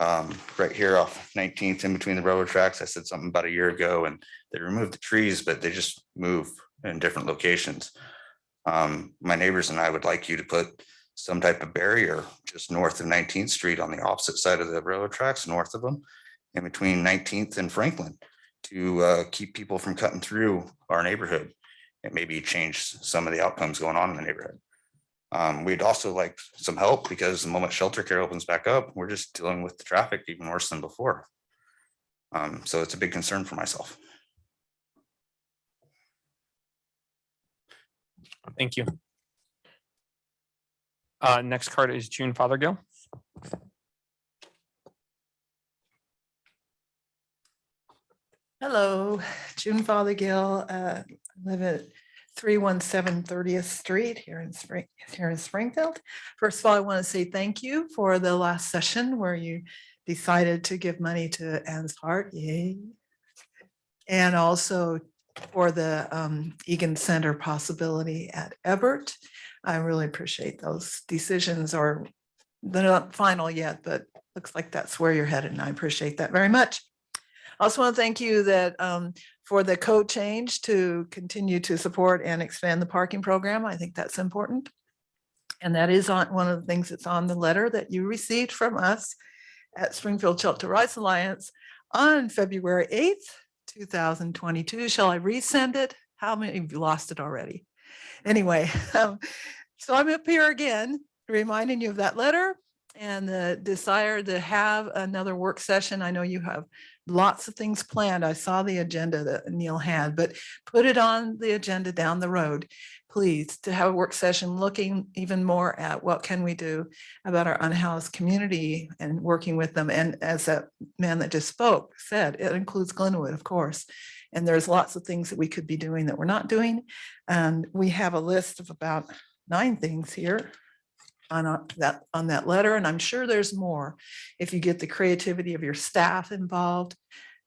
S15: right here off 19th in between the railroad tracks. I said something about a year ago and they removed the trees, but they just move in different locations. My neighbors and I would like you to put some type of barrier just north of 19th Street on the opposite side of the railroad tracks, north of them, in between 19th and Franklin, to keep people from cutting through our neighborhood and maybe change some of the outcomes going on in the neighborhood. We'd also like some help because the moment shelter care opens back up, we're just dealing with the traffic even worse than before. So it's a big concern for myself.
S1: Thank you. Next card is June Fothergill.
S16: Hello, June Fothergill. I live at 317 30th Street here in Springfield. First of all, I want to say thank you for the last session where you decided to give money to Anne's Heart. Yay. And also for the Egan Center possibility at Everett. I really appreciate those decisions, or they're not final yet, but looks like that's where you're headed, and I appreciate that very much. I also want to thank you that for the code change to continue to support and expand the parking program. I think that's important. And that is on one of the things that's on the letter that you received from us at Springfield Shelter Rights Alliance on February 8th, 2022. Shall I resend it? How many of you lost it already? Anyway, so I'm up here again, reminding you of that letter and the desire to have another work session. I know you have lots of things planned. I saw the agenda that Neil had, but put it on the agenda down the road, please, to have a work session looking even more at what can we do about our unhoused community and working with them. And as that man that just spoke said, it includes Glenwood, of course. And there's lots of things that we could be doing that we're not doing. And we have a list of about 9 things here on that letter, and I'm sure there's more. If you get the creativity of your staff involved,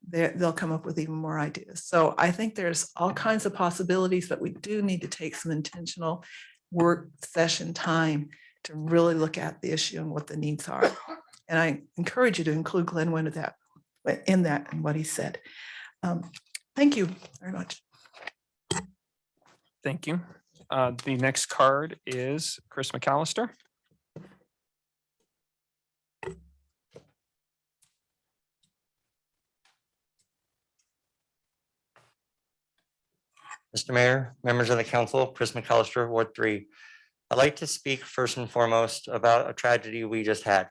S16: they'll come up with even more ideas. So I think there's all kinds of possibilities, but we do need to take some intentional work session time to really look at the issue and what the needs are. And I encourage you to include Glenwood in that and what he said. Thank you very much.
S1: Thank you. The next card is Chris Mcallister.
S12: Mr. Mayor, members of the council, Chris Mcallister, Ward 3. I'd like to speak first and foremost about a tragedy we just had.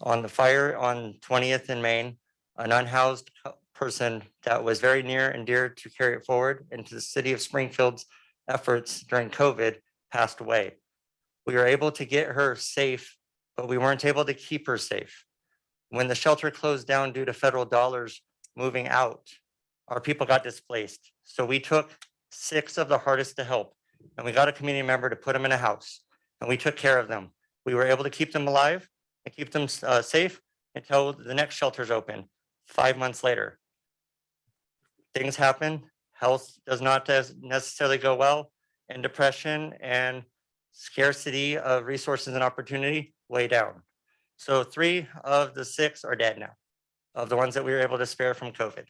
S12: On the fire on 20th in Maine, an unhoused person that was very near and dear to carry it forward into the city of Springfield's efforts during COVID passed away. We were able to get her safe, but we weren't able to keep her safe. When the shelter closed down due to federal dollars moving out, our people got displaced. So we took 6 of the hardest to help, and we got a community member to put them in a house, and we took care of them. We were able to keep them alive and keep them safe until the next shelters open 5 months later. Things happen. Health does not necessarily go well, and depression and scarcity of resources and opportunity way down. So 3 of the 6 are dead now, of the ones that we were able to spare from COVID.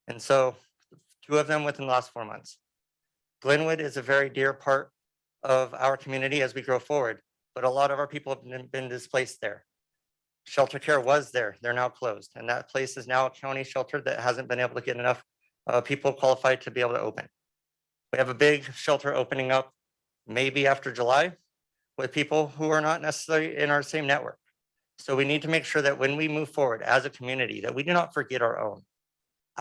S12: And so 2 of them within the last 4 months. Glenwood is a very dear part of our community as we grow forward, but a lot of our people have been displaced there. Shelter care was there, they're now closed, and that place is now a county shelter that hasn't been able to get enough people qualified to be able to open. We have a big shelter opening up maybe after July, with people who are not necessarily in our same network. So we need to make sure that when we move forward as a community, that we do not forget our own.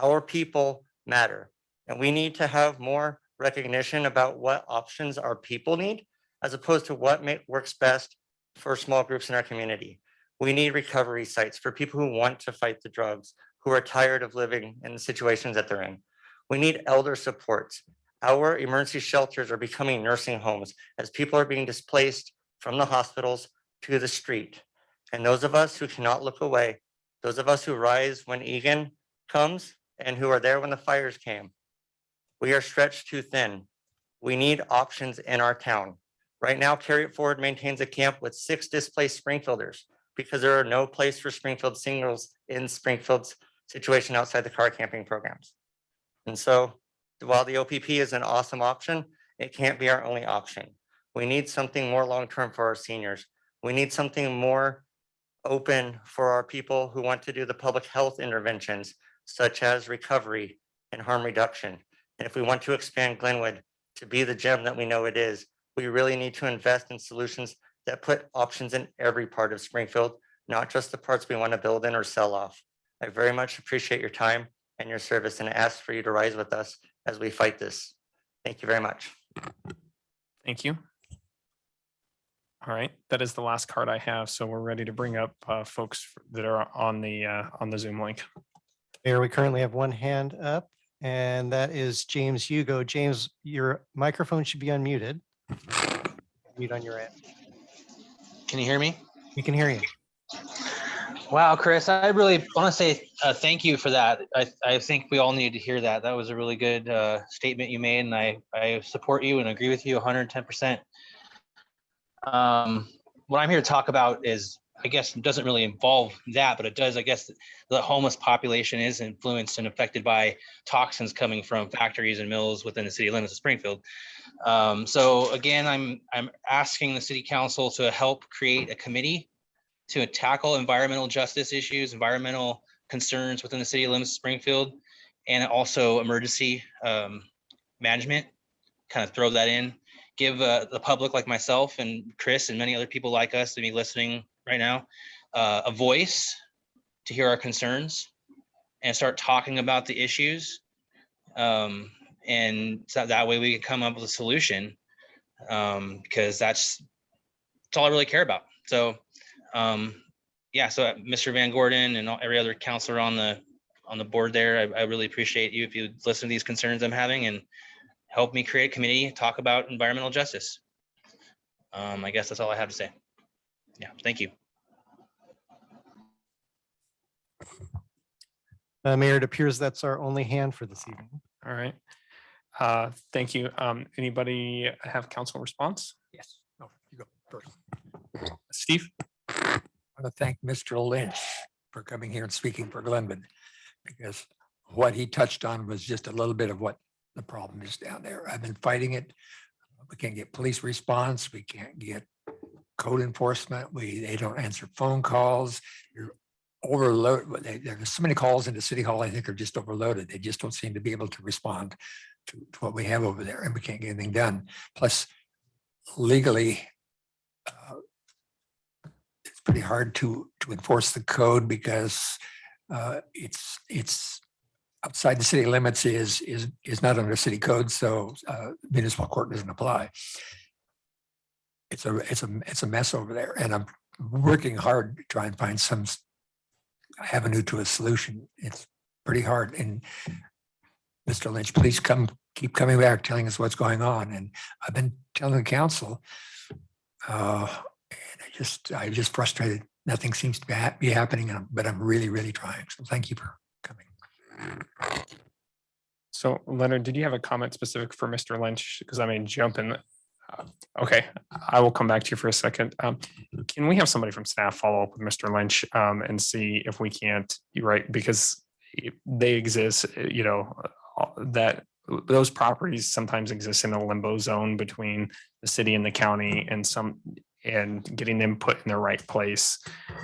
S12: Our people matter, and we need to have more recognition about what options our people need, as opposed to what works best for small groups in our community. We need recovery sites for people who want to fight the drugs, who are tired of living in the situations that they're in. We need elder supports. Our emergency shelters are becoming nursing homes as people are being displaced from the hospitals to the street. And those of us who cannot look away, those of us who rise when Egan comes and who are there when the fires came, we are stretched too thin. We need options in our town. Right now, Carry It Forward maintains a camp with 6 displaced Springfielders because there are no place for Springfield singles in Springfield's situation outside the car camping programs. And so while the OPP is an awesome option, it can't be our only option. We need something more long-term for our seniors. We need something more open for our people who want to do the public health interventions, such as recovery and harm reduction. And if we want to expand Glenwood to be the gem that we know it is, we really need to invest in solutions that put options in every part of Springfield, not just the parts we want to build in or sell off. I very much appreciate your time and your service and ask for you to rise with us as we fight this. Thank you very much.
S1: Thank you. All right, that is the last card I have. So we're ready to bring up folks that are on the Zoom link.
S2: Mayor, we currently have one hand up, and that is James Hugo. James, your microphone should be unmuted. Mute on your end.
S17: Can you hear me?
S2: We can hear you.
S17: Wow, Chris, I really want to say thank you for that. I think we all needed to hear that. That was a really good statement you made, and I support you and agree with you 110%. What I'm here to talk about is, I guess, it doesn't really involve that, but it does. I guess the homeless population is influenced and affected by toxins coming from factories and mills within the city limits of Springfield. So again, I'm asking the city council to help create a committee to tackle environmental justice issues, environmental concerns within the city limits of Springfield, and also emergency management. Kind of throw that in. Give the public like myself and Chris and many other people like us to be listening right now a voice to hear our concerns and start talking about the issues. And so that way we can come up with a solution, because that's all I really care about. So yeah, so Mr. Van Gordon and every other counselor on the board there, I really appreciate you if you listen to these concerns I'm having and help me create a committee, talk about environmental justice. I guess that's all I have to say. Yeah, thank you.
S2: Mayor, it appears that's our only hand for this evening.
S1: All right. Thank you. Anybody have council response?
S7: Yes. No, you go first.
S1: Steve?
S7: I want to thank Mr. Lynch for coming here and speaking for Glenwood, because what he touched on was just a little bit of what the problem is down there. I've been fighting it. We can't get police response. We can't get code enforcement. They don't answer phone calls. You're overloaded. There's so many calls into City Hall, I think are just overloaded. They just don't seem to be able to respond to what we have over there, and we can't get anything done. Plus, legally, it's pretty hard to enforce the code because it's outside the city limits is not under city code, so municipal court doesn't apply. It's a mess over there, and I'm working hard to try and find some avenue to a solution. It's pretty hard. And Mr. Lynch, please keep coming back, telling us what's going on. And I've been telling the council, and I'm just frustrated. Nothing seems to be happening, but I'm really, really trying. So thank you for coming.
S1: So Leonard, did you have a comment specific for Mr. Lynch? Because I may jump in. Okay, I will come back to you for a second. Can we have somebody from staff follow up with Mr. Lynch and see if we can't, right? Because they exist, you know, that those properties sometimes exist in a limbo zone between the city and the county, and and getting them put in the right place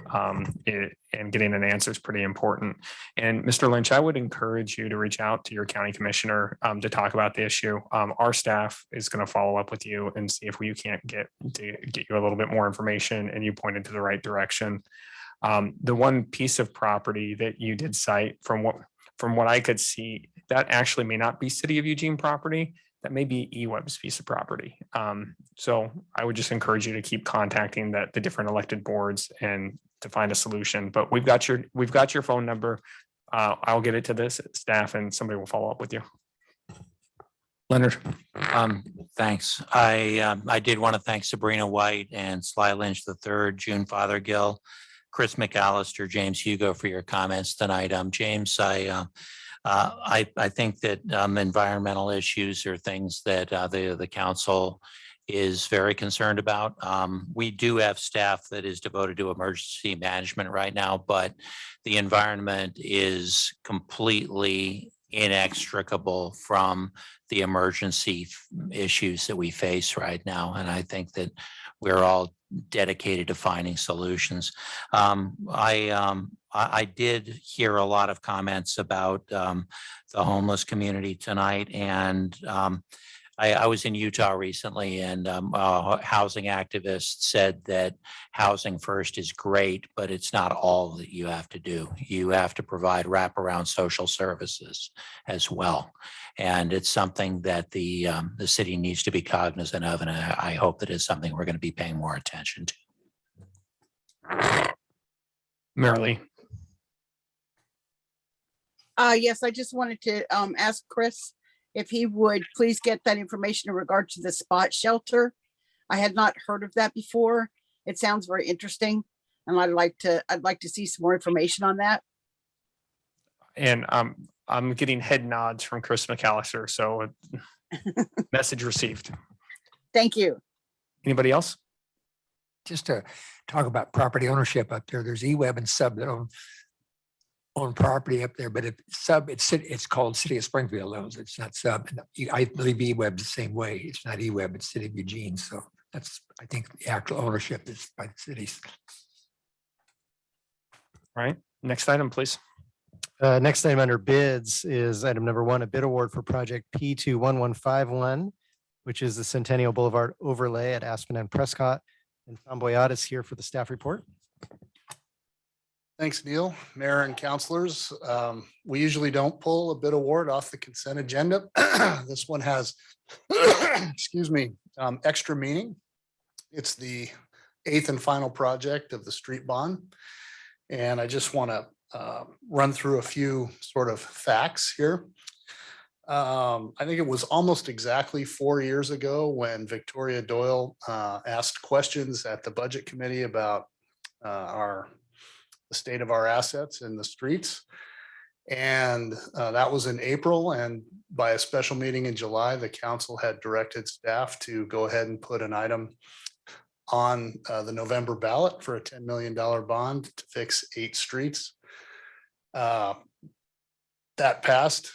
S1: and getting an answer is pretty important. And Mr. Lynch, I would encourage you to reach out to your county commissioner to talk about the issue. Our staff is going to follow up with you and see if you can't get you a little bit more information and you pointed to the right direction. The one piece of property that you did cite, from what I could see, that actually may not be City of Eugene property. That may be eWeb's piece of property. So I would just encourage you to keep contacting the different elected boards and to find a solution. But we've got your phone number. I'll get it to this staff and somebody will follow up with you. Leonard.
S6: Thanks. I did want to thank Sabrina White and Sly Lynch III, June Fothergill, Chris Mcallister, James Hugo for your comments tonight. James, I think that environmental issues are things that the council is very concerned about. We do have staff that is devoted to emergency management right now, but the environment is completely inextricable from the emergency issues that we face right now. And I think that we're all dedicated to finding solutions. I did hear a lot of comments about the homeless community tonight, and I was in Utah recently, and a housing activist said that housing first is great, but it's not all that you have to do. You have to provide wraparound social services as well. And it's something that the city needs to be cognizant of, and I hope that it's something we're going to be paying more attention to.
S1: Marilee.
S3: Yes, I just wanted to ask Chris if he would please get that information in regard to the spot shelter. I had not heard of that before. It sounds very interesting, and I'd like to see some more information on that.
S1: And I'm getting head nods from Chris Mcallister, so message received.
S3: Thank you.
S1: Anybody else?
S7: Just to talk about property ownership up there, there's eWeb and Sub that own property up there, but if Sub, it's called City of Springfield owns, it's not Sub. I believe eWeb the same way. It's not eWeb, it's City of Eugene. So that's, I think the actual ownership is by the cities.
S1: All right, next item, please.
S2: Next item under bids is item number 1, a bid award for project P21151, which is the Centennial Boulevard overlay at Aspen and Prescott. And Tom Boyott is here for the staff report.
S8: Thanks, Neil, Mayor and councilors. We usually don't pull a bid award off the consent agenda. This one has, excuse me, extra meaning. It's the 8th and final project of the street bond. And I just want to run through a few sort of facts here. I think it was almost exactly 4 years ago when Victoria Doyle asked questions at the budget committee about the state of our assets in the streets. And that was in April. And by a special meeting in July, the council had directed staff to go ahead and put an item on the November ballot for a $10 million bond to fix 8 streets. That passed,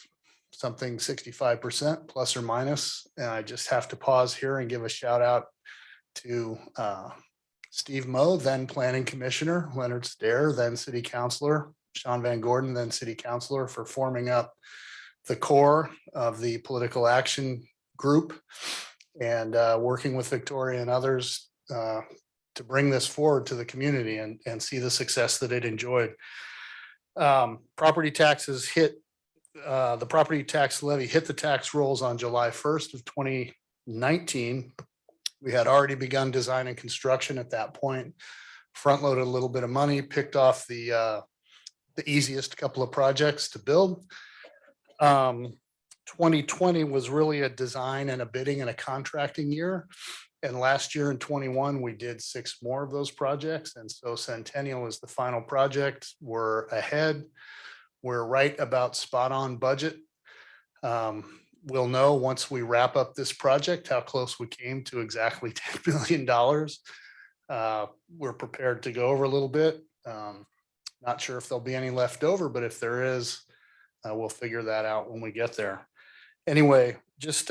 S8: something 65% plus or minus. And I just have to pause here and give a shout out to Steve Moe, then planning commissioner, Leonard Stair, then city councilor, Sean Van Gordon, then city councilor, for forming up the core of the political action group and working with Victoria and others to bring this forward to the community and see the success that it enjoyed. Property taxes hit, the property tax levy hit the tax rolls on July 1st of 2019. We had already begun design and construction at that point, front loaded a little bit of money, picked off the easiest couple of projects to build. 2020 was really a design and a bidding and a contracting year. And last year in 21, we did 6 more of those projects. And so Centennial is the final project. We're ahead. We're right about spot on budget. We'll know once we wrap up this project how close we came to exactly $10 billion. We're prepared to go over a little bit. Not sure if there'll be any left over, but if there is, we'll figure that out when we get there. Anyway, just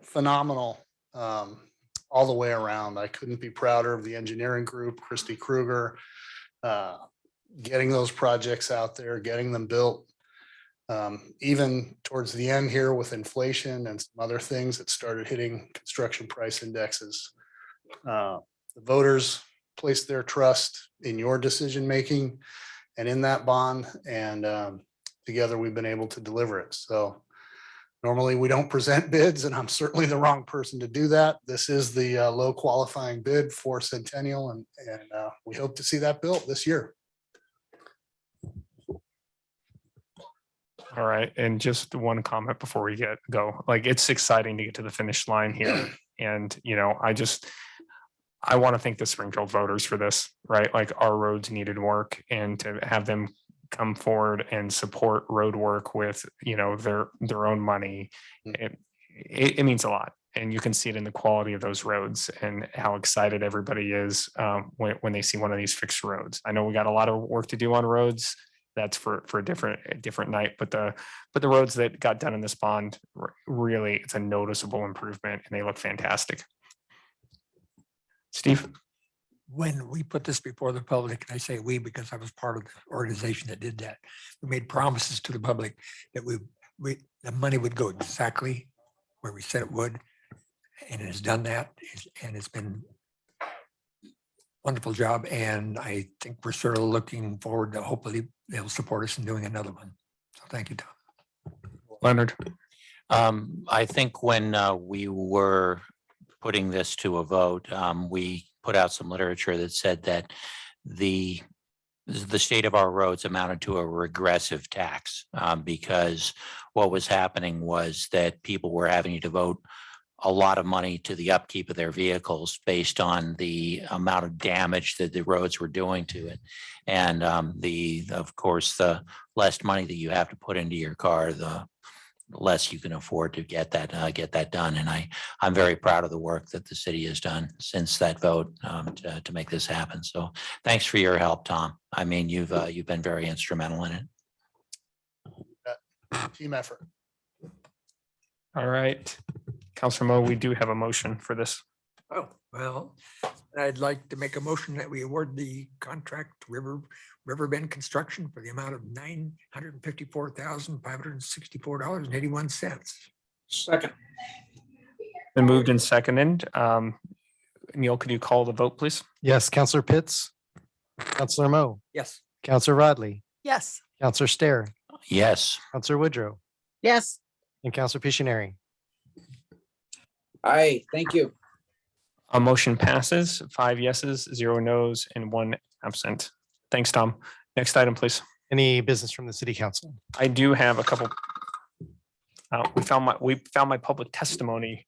S8: phenomenal. all the way around. I couldn't be prouder of the engineering group, Christy Kruger, getting those projects out there, getting them built. Even towards the end here with inflation and some other things that started hitting construction price indexes. The voters placed their trust in your decision-making and in that bond, and together we've been able to deliver it. So normally we don't present bids, and I'm certainly the wrong person to do that. This is the low qualifying bid for Centennial, and we hope to see that built this year.
S1: All right, and just one comment before we go. Like, it's exciting to get to the finish line here, and I want to thank the Springfield voters for this, right? Like, our roads needed work, and to have them come forward and support road work with their own money, it means a lot. And you can see it in the quality of those roads and how excited everybody is when they see one of these fixed roads. I know we got a lot of work to do on roads. That's for a different night, but the roads that got done in this bond, really, it's a noticeable improvement, and they look fantastic. Steve?
S7: When we put this before the public, and I say we because I was part of the organization that did that, we made promises to the public that the money would go exactly where we said it would, and it has done that, and it's been a wonderful job. And I think we're sort of looking forward to hopefully they'll support us in doing another one. So thank you, Tom.
S1: Leonard?
S6: I think when we were putting this to a vote, we put out some literature that said that the state of our roads amounted to a regressive tax, because what was happening was that people were having to devote a lot of money to the upkeep of their vehicles based on the amount of damage that the roads were doing to it. And of course, the less money that you have to put into your car, the less you can afford to get that done. And I'm very proud of the work that the city has done since that vote to make this happen. So thanks for your help, Tom. I mean, you've been very instrumental in it.
S8: Team effort.
S1: All right. Councilor Mo, we do have a motion for this.
S7: Oh, well, I'd like to make a motion that we award the contract to Riverbend Construction for the amount of $954,564.81.
S4: Second.
S1: Been moved and seconded. Neil, could you call the vote, please?
S2: Yes, Counselor Pitts, Counselor Mo,
S7: Yes.
S2: Counselor Rodley,
S9: Yes.
S2: Counselor Stair,
S6: Yes.
S2: Counselor Woodrow,
S3: Yes.
S2: and Counselor Pictionary.
S4: Aye, thank you.
S1: A motion passes, 5 yeses, 0 nos, and 1 absent. Thanks, Tom. Next item, please.
S2: Any business from the city council?
S1: I do have a couple. We found my public testimony.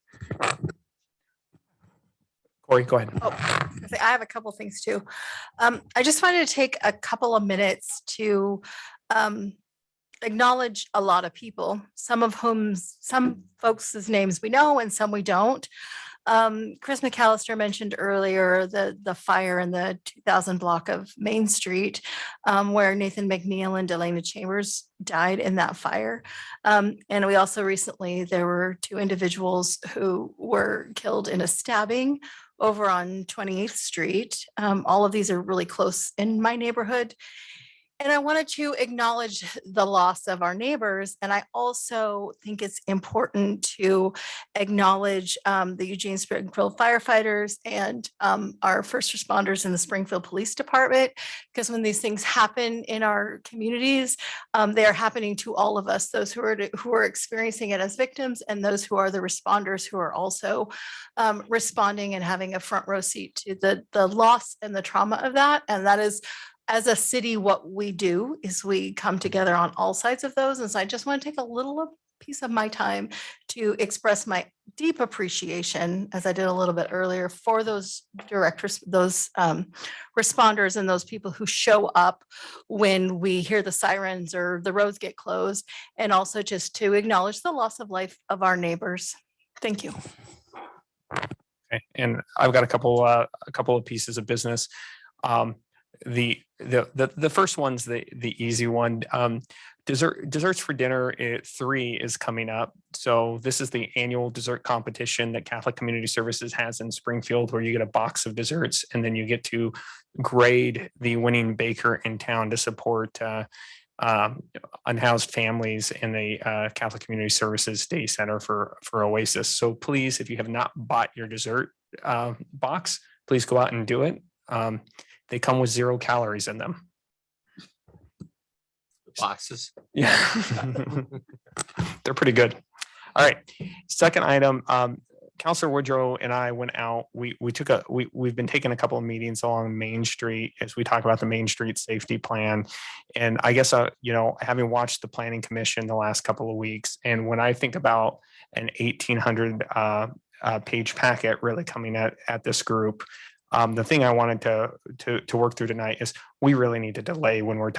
S1: Corey, go ahead.
S9: Oh, I have a couple things too. I just wanted to take a couple of minutes to acknowledge a lot of people, some folks' names we know and some we don't. Chris Mcallister mentioned earlier the fire in the 2000 block of Main Street, where Nathan McNeil and Delana Chambers died in that fire. And we also recently, there were 2 individuals who were killed in a stabbing over on 28th Street. All of these are really close in my neighborhood. And I wanted to acknowledge the loss of our neighbors. And I also think it's important to acknowledge the Eugene Springfield firefighters and our first responders in the Springfield Police Department, because when these things happen in our communities, they are happening to all of us, those who are experiencing it as victims and those who are the responders who are also responding and having a front row seat to the loss and the trauma of that. And that is, as a city, what we do is we come together on all sides of those. And so I just want to take a little piece of my time to express my deep appreciation, as I did a little bit earlier, for those directors, those responders and those people who show up when we hear the sirens or the roads get closed, and also just to acknowledge the loss of life of our neighbors. Thank you.
S1: Okay, and I've got a couple of pieces of business. the first one's the easy one. Desserts for dinner at 3 is coming up. So this is the annual dessert competition that Catholic Community Services has in Springfield, where you get a box of desserts and then you get to grade the winning baker in town to support unhoused families in the Catholic Community Services Day Center for Oasis. So please, if you have not bought your dessert box, please go out and do it. They come with 0 calories in them.
S6: Boxes.
S1: Yeah. They're pretty good. All right. Second item, Counselor Woodrow and I went out. We've been taking a couple of meetings along Main Street as we talk about the Main Street safety plan. And I guess, having watched the Planning Commission the last couple of weeks, and when I think about an 1,800 page packet really coming at this group, the thing I wanted to work through tonight is we really need to delay when we're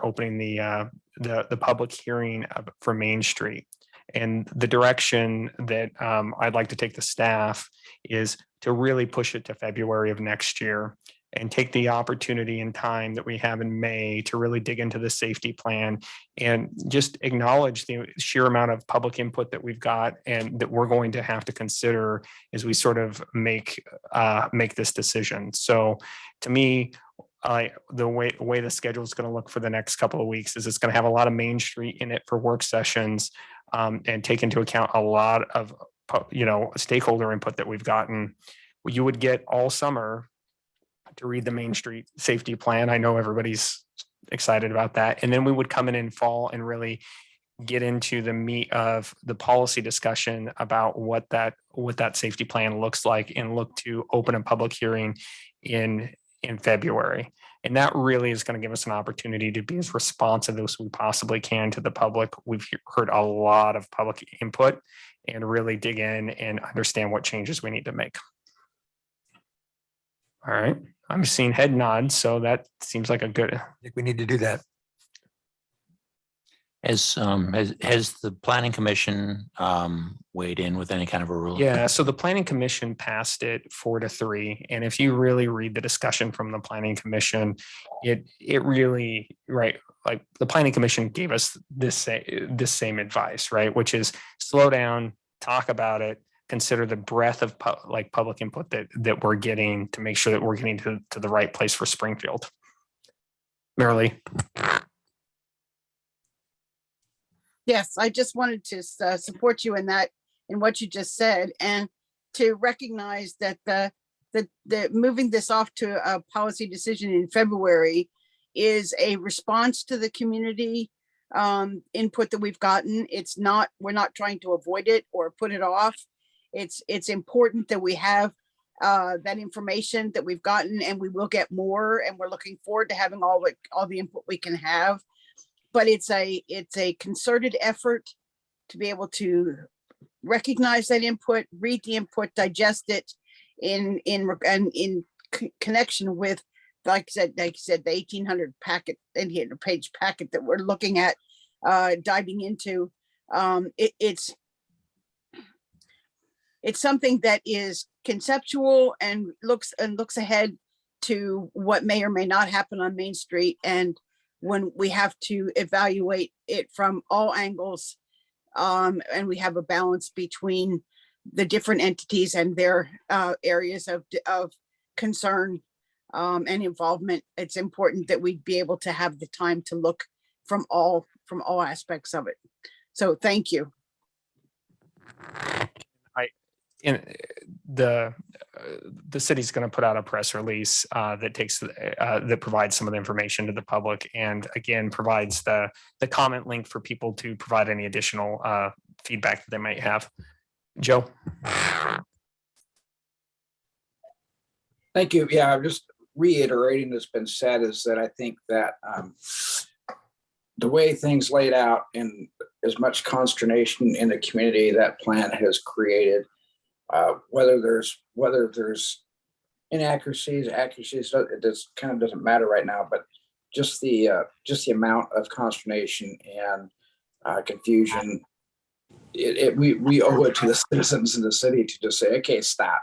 S1: opening the public hearing for Main Street. And the direction that I'd like to take the staff is to really push it to February of next year and take the opportunity and time that we have in May to really dig into the safety plan and just acknowledge the sheer amount of public input that we've got and that we're going to have to consider as we sort of make this decision. So to me, the way the schedule is going to look for the next couple of weeks is it's going to have a lot of Main Street in it for work sessions and take into account a lot of stakeholder input that we've gotten. You would get all summer to read the Main Street safety plan. I know everybody's excited about that. And then we would come in fall and really get into the meat of the policy discussion about what that safety plan looks like and look to open a public hearing in February. And that really is going to give us an opportunity to be as responsive as we possibly can to the public. We've heard a lot of public input and really dig in and understand what changes we need to make. All right. I'm seeing head nods, so that seems like a good.
S7: I think we need to do that.
S6: Has the Planning Commission weighed in with any kind of a rule?
S1: Yeah, so the Planning Commission passed it 4-3. And if you really read the discussion from the Planning Commission, it really, right, like the Planning Commission gave us this same advice, right? Which is slow down, talk about it, consider the breadth of public input that we're getting to make sure that we're getting to the right place for Springfield. Merrily.
S3: Yes, I just wanted to support you in that, in what you just said, and to recognize that the moving this off to a policy decision in February is a response to the community input that we've gotten. We're not trying to avoid it or put it off. It's important that we have that information that we've gotten, and we will get more, and we're looking forward to having all the input we can have. But it's a concerted effort to be able to recognize that input, read the input, digest it in connection with, like I said, the 1,800 page packet that we're looking at, diving into. It's something that is conceptual and looks ahead to what may or may not happen on Main Street, and when we have to evaluate it from all angles, and we have a balance between the different entities and their areas of concern and involvement. It's important that we be able to have the time to look from all aspects of it. So thank you.
S1: The city's going to put out a press release that provides some of the information to the public, and again provides the comment link for people to provide any additional feedback that they might have. Joe.
S4: Thank you. Yeah, I'm just reiterating what's been said, is that I think that the way things laid out, and as much consternation in the community that plan has created, whether there's inaccuracies, accuracies, it just kind of doesn't matter right now, but just the amount of consternation and confusion, we owe it to the citizens in the city to just say, okay, stop.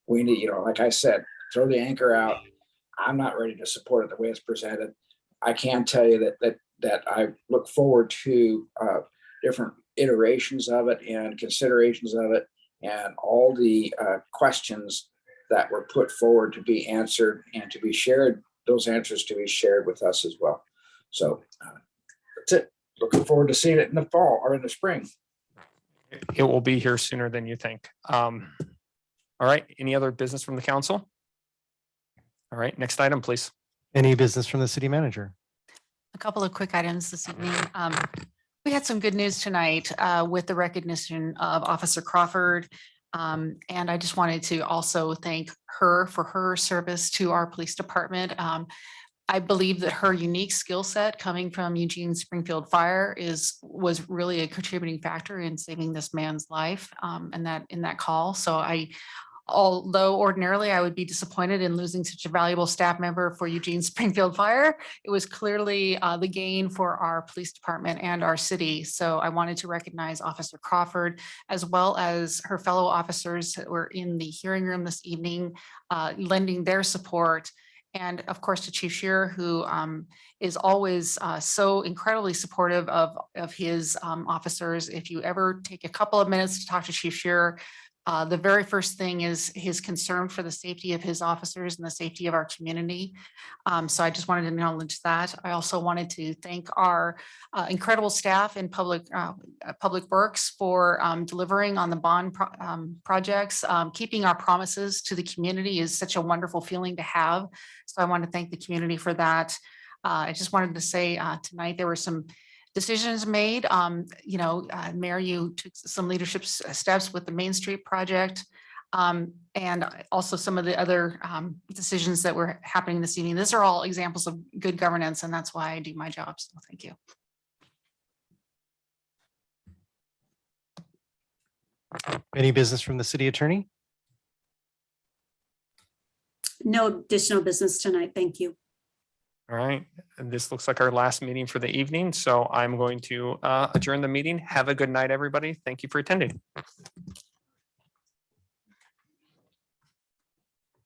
S4: We need, like I said, throw the anchor out, I'm not ready to support it the way it's presented. I can tell you that I look forward to different iterations of it and considerations of it, and all the questions that were put forward to be answered and to be shared, those answers to be shared with us as well. So that's it. Looking forward to seeing it in the fall or in the spring.
S1: It will be here sooner than you think. All right, any other business from the council? All right, next item, please.
S2: Any business from the city manager?
S18: A couple of quick items this evening. We had some good news tonight with the recognition of Officer Crawford. And I just wanted to also thank her for her service to our police department. I believe that her unique skill set coming from Eugene Springfield Fire was really a contributing factor in saving this man's life and in that call. So although ordinarily I would be disappointed in losing such a valuable staff member for Eugene Springfield Fire, it was clearly the gain for our police department and our city. So I wanted to recognize Officer Crawford, as well as her fellow officers that were in the hearing room this evening, lending their support. And of course, to Chief Shearer, who is always so incredibly supportive of his officers. If you ever take a couple of minutes to talk to Chief Shearer, the very first thing is his concern for the safety of his officers and the safety of our community. So I just wanted to acknowledge that. I also wanted to thank our incredible staff in public works for delivering on the bond projects. Keeping our promises to the community is such a wonderful feeling to have. So I want to thank the community for that. I just wanted to say tonight there were some decisions made. Mayor, you took some leadership steps with the Main Street project, and also some of the other decisions that were happening this evening. These are all examples of good governance, and that's why I do my job. So thank you.
S2: Any business from the city attorney?
S13: No additional business tonight. Thank you.
S1: All right, and this looks like our last meeting for the evening, so I'm going to adjourn the meeting. Have a good night, everybody. Thank you for attending.